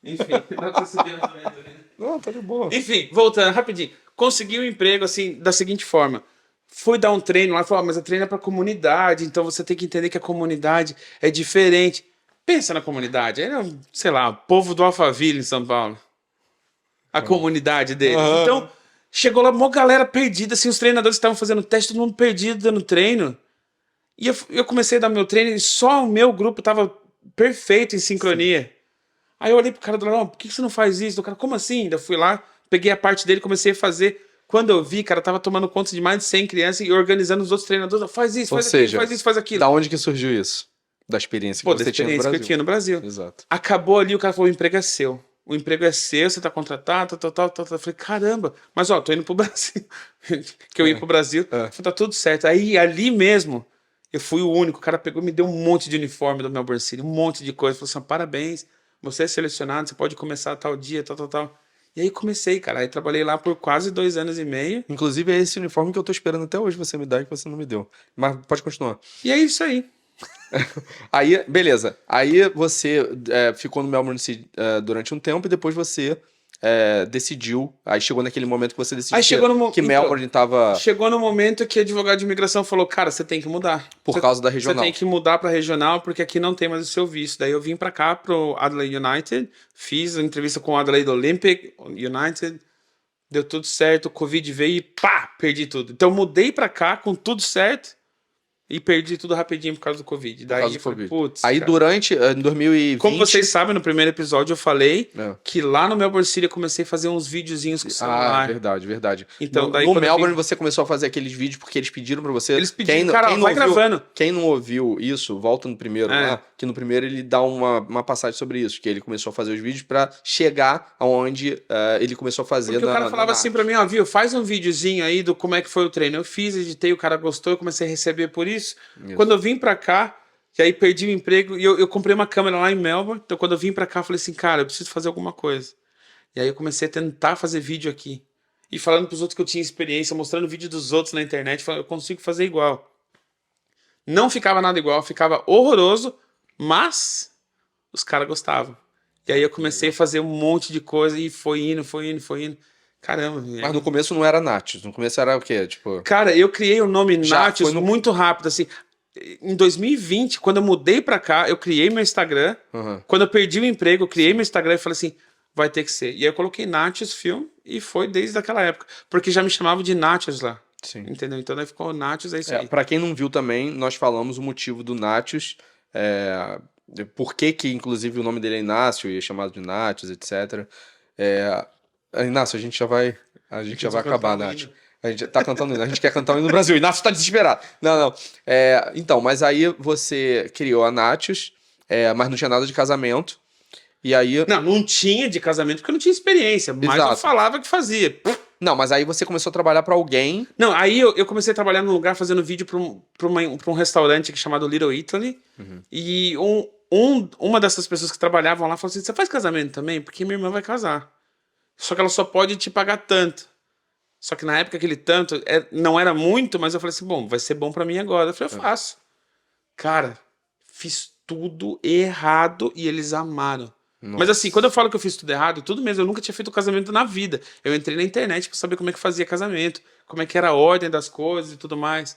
Enfim, não consegui Não, tá de boa. Enfim, voltando rapidinho. Consegui um emprego assim, da seguinte forma. Fui dar um treino lá e falou, mas o treino é pra comunidade, então você tem que entender que a comunidade é diferente. Pensa na comunidade. Era, sei lá, o povo do Alphaville em São Paulo. A comunidade deles. Aham. Então, chegou lá, uma galera perdida, assim, os treinadores estavam fazendo teste, todo mundo perdido, dando treino. E eu comecei a dar meu treino e só o meu grupo tava perfeito em sincronia. Aí eu olhei pro cara do lado, por que você não faz isso? O cara, como assim? Ainda fui lá, peguei a parte dele, comecei a fazer. Quando eu vi, cara, tava tomando conta de mais de 100 crianças e organizando os outros treinadores. Faz isso, Ou faz aquilo, seja, faz isso, faz aquilo. da onde que surgiu isso? Da experiência que Pô, da você tinha no experiência que eu Brasil. tinha no Brasil. Exato. Acabou ali, o cara falou, o emprego é seu. O emprego é seu, você tá contratado, tal. Eu falei, caramba, mas ó, tô indo pro Brasil. Que eu ia pro Brasil. É. Eu falei, tá tudo certo. Aí, ali mesmo, eu fui o único. O cara pegou e me deu um monte de uniforme do Melbourne City, um monte de coisa. Falou assim, parabéns, você é selecionado, você pode começar tal dia, tal. E aí comecei, cara. Aí trabalhei lá por quase 2 anos e meio. Inclusive é esse uniforme que eu tô esperando até hoje você me dar e que você não me deu. Mas pode continuar. E é isso aí. Aí, beleza. Aí você ficou no Melbourne City durante um tempo e depois você decidiu. Aí chegou naquele momento que você decidiu Aí chegou no que então, Melbourne tava chegou no momento que o advogado de imigração falou, cara, você tem que mudar. por causa da Você regional. tem que mudar pra regional, porque aqui não tem mais o seu visto. Daí eu vim pra cá, pro Adelaide United, fiz a entrevista com o Adelaide Olympic United, deu tudo certo, o Covid veio e pá, perdi tudo. Então eu mudei pra cá com tudo certo e perdi tudo rapidinho por causa do Covid. Daí causa do eu falei, Covid. putz, Aí cara. durante, em 2020... Como vocês sabem, no primeiro episódio eu falei É. que lá no Melbourne City eu comecei a fazer uns videozinhos com o celular. Verdade. Então, daí no quando eu Melbourne vim- você começou a fazer aqueles vídeos porque eles pediram pra você. Eles pediram, cara, não vai ouviu, gravando. Quem não ouviu isso, volta no primeiro É. lá, que no primeiro ele dá uma passagem sobre isso, que ele começou a fazer os vídeos pra chegar aonde ele começou a fazer Porque o cara falava assim pra mim, ó, viu, faz um videozinho aí do como é que foi o treino. Eu fiz, editei, o cara gostou, eu comecei a receber por isso. Isso. Quando eu vim pra cá, que aí perdi o emprego, e eu comprei uma câmera lá em Melbourne, então quando eu vim pra cá, eu falei assim, cara, eu preciso fazer alguma coisa. E aí eu comecei a tentar fazer vídeo aqui. E falando pros outros que eu tinha experiência, mostrando vídeo dos outros na internet, falando, eu consigo fazer igual. Não ficava nada igual, ficava horroroso, mas os caras gostavam. E aí eu comecei a fazer um monte de coisa e foi indo. Caramba, Mas no começo não era Nath, no começo era o quê? Tipo, cara, eu criei o nome Já Natius foi no- muito rápido, assim. Em 2020, quando eu mudei pra cá, eu criei meu Instagram. aham. Quando eu perdi o emprego, eu criei meu Instagram e falei assim, vai ter que ser. E aí eu coloquei Natius Film e foi desde aquela época. Porque já me chamavam de Natius lá. Sim. Entendeu? Então daí ficou Natius, é isso aí. Pra quem não viu também, nós falamos o motivo do Natius, por que que inclusive o nome dele é Inácio e é chamado de Natius, etc. Inácio, a gente já vai acabar, Nath. A gente tá cantando hino, a gente quer cantar o hino no Brasil. Inácio tá desesperado. Não. Então, mas aí você criou a Natius, mas não tinha nada de casamento. E aí, Não tinha de casamento porque eu não tinha experiência. Mas eu Exato. falava que fazia. Não, mas aí você começou a trabalhar pra alguém. Não, aí eu comecei a trabalhar num lugar fazendo vídeo pra um restaurante que é chamado Little Italy. E uma dessas pessoas que trabalhavam lá falou assim: você faz casamento também? Porque minha irmã vai casar. Só que ela só pode te pagar tanto. Só que na época aquele tanto não era muito, mas eu falei assim: bom, vai ser bom pra mim agora. Eu falei: eu faço. Cara, fiz tudo errado e eles amaram. Mas assim, quando eu falo que eu fiz tudo errado, tudo mesmo, eu nunca tinha feito casamento na vida. Eu entrei na internet pra saber como é que fazia casamento, como é que era a ordem das coisas e tudo mais.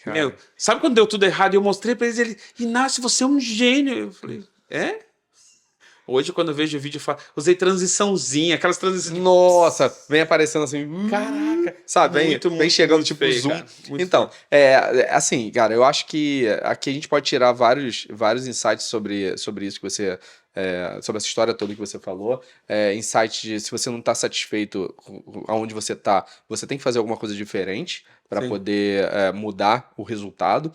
Cara. Meu, sabe quando deu tudo errado e eu mostrei pra eles, ele, Inácio, você é um gênio. Eu falei, é? Hoje, quando eu vejo o vídeo, eu falo, usei transiçãozinha, aquelas transições. Nossa, vem aparecendo assim. Caraca, Sabe, vem, muito, vem muito, chegando muito tipo feio, zoom. cara, muito Então, feio. assim, cara, eu acho que aqui a gente pode tirar vários insights sobre isso que você. Sobre essa história toda que você falou. Insight de se você não está satisfeito com aonde você está, você tem que fazer alguma coisa diferente para Sim. poder mudar o resultado.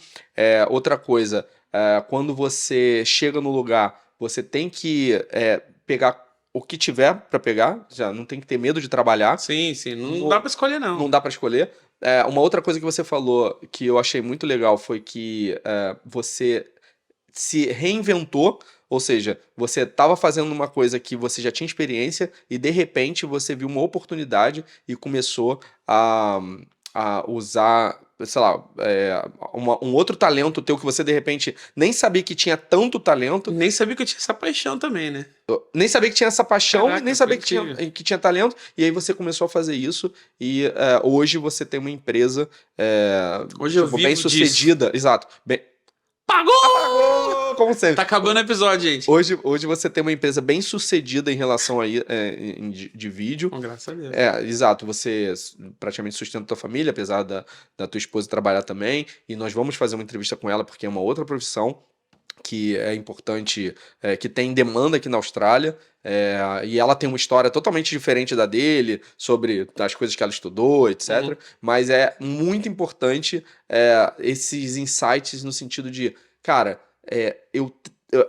Outra coisa, quando você chega no lugar, você tem que pegar o que tiver para pegar, já não tem que ter medo de trabalhar. Sim, sim, não dá pra escolher, não. Não dá para escolher. Uma outra coisa que você falou que eu achei muito legal foi que você se reinventou, ou seja, você estava fazendo uma coisa que você já tinha experiência e de repente você viu uma oportunidade e começou a usar, sei lá, um outro talento teu que você de repente nem sabia que tinha tanto talento, Nem sabia que eu tinha essa paixão também, né? nem sabia que tinha essa paixão, Caraca, e nem foi sabia incrível. que tinha talento, e aí você começou a fazer isso, e hoje você tem uma empresa Hoje eu tipo, bem vivo disso. sucedida, exato, bem... Pagou! Como sempre. Tá acabando o episódio, gente. Hoje você tem uma empresa bem sucedida em relação aí de vídeo. Bom, graças a Deus. Exato, você praticamente sustenta a tua família, apesar da tua esposa trabalhar também, e nós vamos fazer uma entrevista com ela, porque é uma outra profissão que é importante, que tem demanda aqui na Austrália, e ela tem uma história totalmente diferente da dele, sobre as coisas que ela estudou, etc. Mas é muito importante esses insights no sentido de, cara,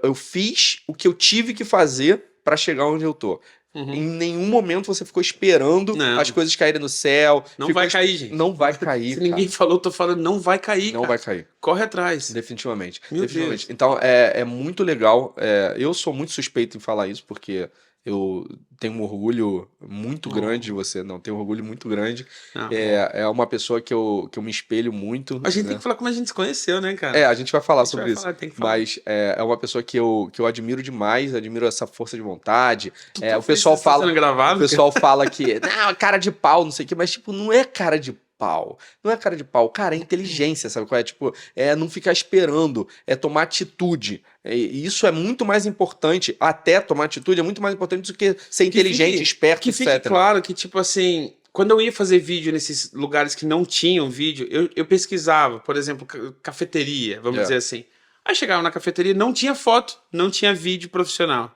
eu fiz o que eu tive que fazer para chegar onde eu tô. Em nenhum momento você ficou esperando Não. as coisas caírem no céu. Não vai cair, gente. Não vai cair, Se ninguém cara. falou, eu tô falando, não vai cair, Não cara. vai cair. Corre atrás. Definitivamente. Meu Definitivamente. Deus. Então, é muito legal. Eu sou muito suspeito em falar isso, porque eu tenho um orgulho muito grande de você. Não, tenho um orgulho muito grande. Ah, É uma pessoa que eu me espelho muito, a gente tem né? que falar como a gente se conheceu, né, cara? A gente vai falar A gente sobre vai isso. falar, tem que falar. Mas é uma pessoa que eu admiro demais, admiro essa força de vontade. Tu tá O pessoal feliz que isso tá fala, sendo gravado? o pessoal fala que, não, cara de pau, não sei o quê, mas, tipo, não é cara de pau. Não é cara de pau, cara, é inteligência, sabe qual é? Tipo, não ficar esperando, é tomar atitude. E isso é muito mais importante, até tomar atitude é muito mais importante do que ser inteligente, esperto, Que fique etc. claro que, tipo assim, quando eu ia fazer vídeo nesses lugares que não tinham vídeo, eu pesquisava, por exemplo, cafeteria, vamos dizer assim. Aí chegava na cafeteria, não tinha foto, não tinha vídeo profissional.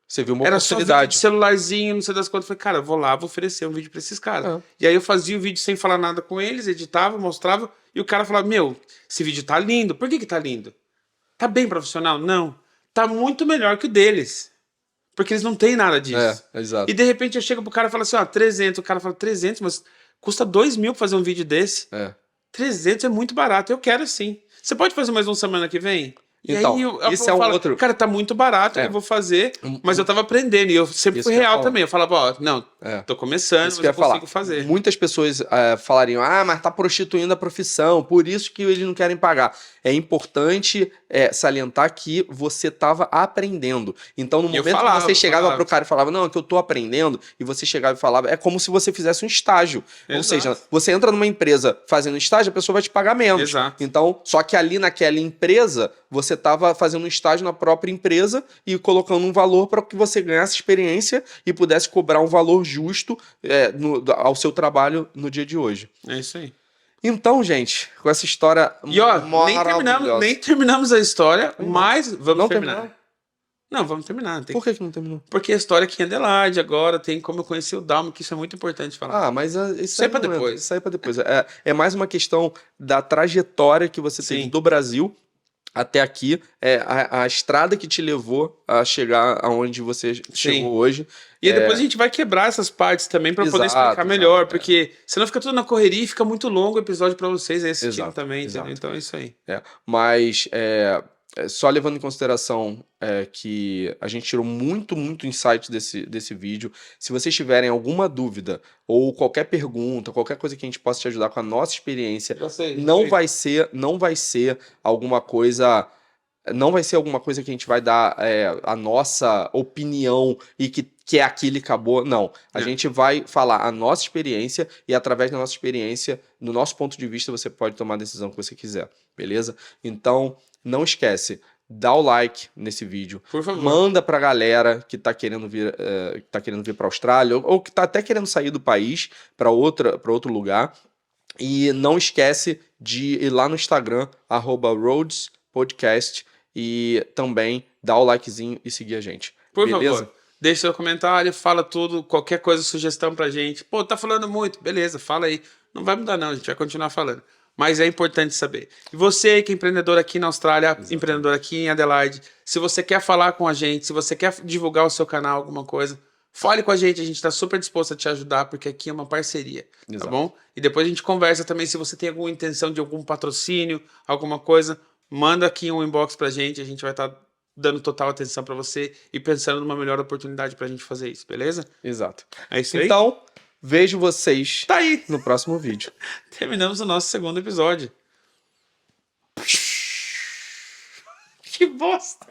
Você viu uma Era só vídeo de oportunidade. celularzinho, não sei das quantas. Eu falei, cara, eu vou lá, vou oferecer um vídeo pra esses caras. E aí eu fazia o vídeo sem falar nada com eles, editava, mostrava, e o cara falava, meu, esse vídeo tá lindo. Por que tá lindo? Tá bem profissional? Não. Tá muito melhor que o deles. Porque eles não têm nada disso. Exato. E de repente eu chego pro cara e falo assim, ó, 300. O cara fala, 300, mas custa 2.000 pra fazer um vídeo desse. 300 é muito barato, eu quero sim. Você pode fazer mais uma semana que vem? E Então, aí eu esse é um falo, outro... cara, tá muito barato, eu vou fazer, mas eu tava aprendendo, e eu sempre Isso fui que eu ia real falar. também. Eu falava, ó, não, tô começando, Isso mas que eu eu ia falar. consigo fazer. Muitas pessoas falariam, mas tá prostituindo a profissão, por isso que eles não querem pagar. É importante salientar que você estava aprendendo. Então, no E eu momento falava, que você chegava falava. pro cara e falava, não, é que eu tô aprendendo, e você chegava e falava, é como se você fizesse um estágio. Ou Exato. seja, você entra numa empresa fazendo estágio, a pessoa vai te pagar menos. Exato. Então, só que ali naquela empresa, você estava fazendo um estágio na própria empresa e colocando um valor para que você ganhasse experiência e pudesse cobrar um valor justo ao seu trabalho no dia de hoje. É isso aí. Então, gente, com essa história E ó, maravilhosa. nem terminamos a história, mas vamos Não terminar. terminou? Não, vamos terminar. Por que não terminou? Porque a história aqui em Adelaide agora tem como eu conheci o Dalmo, que isso é muito importante falar. Mas isso Sai aí pra não entra, depois. isso aí é pra depois. É mais uma questão da trajetória que você teve Sim. do Brasil até aqui, a estrada que te levou a chegar aonde você chegou hoje. E depois a gente vai quebrar essas partes também pra poder explicar melhor, porque senão fica tudo na correria e fica muito longo o episódio pra vocês aí assistindo também, entendeu? Então é isso aí. Mas só levando em consideração que a gente tirou muito insight desse vídeo. Se vocês tiverem alguma dúvida ou qualquer pergunta, qualquer coisa que a gente possa te ajudar com a nossa experiência, não vai ser alguma coisa. Não vai ser alguma coisa que a gente vai dar a nossa opinião e que é aquilo e acabou. Não. A gente vai falar a nossa experiência e através da nossa experiência, do nosso ponto de vista, você pode tomar a decisão que você quiser. Beleza? Então, não esquece. Dá o like nesse vídeo. Por favor. Manda pra galera que tá querendo vir pra Austrália ou que tá até querendo sair do país pra outro lugar. E não esquece de ir lá no Instagram, @RhodesPodcast, e também dá o likezinho e seguir a gente. Por beleza? favor, deixa seu comentário, fala tudo, qualquer coisa, sugestão pra gente. Pô, tá falando muito, beleza, fala aí. Não vai mudar não, a gente vai continuar falando. Mas é importante saber. E você que é empreendedor aqui na Austrália, empreendedor aqui em Adelaide, se você quer falar com a gente, se você quer divulgar o seu canal, alguma coisa, fale com a gente está super disposto a te ajudar, porque aqui é uma parceria, tá bom? E depois a gente conversa também, se você tem alguma intenção de algum patrocínio, alguma coisa, manda aqui um inbox pra gente vai estar dando total atenção pra você e pensando numa melhor oportunidade pra gente fazer isso, beleza? Exato. É isso aí? Então, vejo vocês Tá aí! no próximo vídeo. Terminamos o nosso segundo episódio. Que bosta!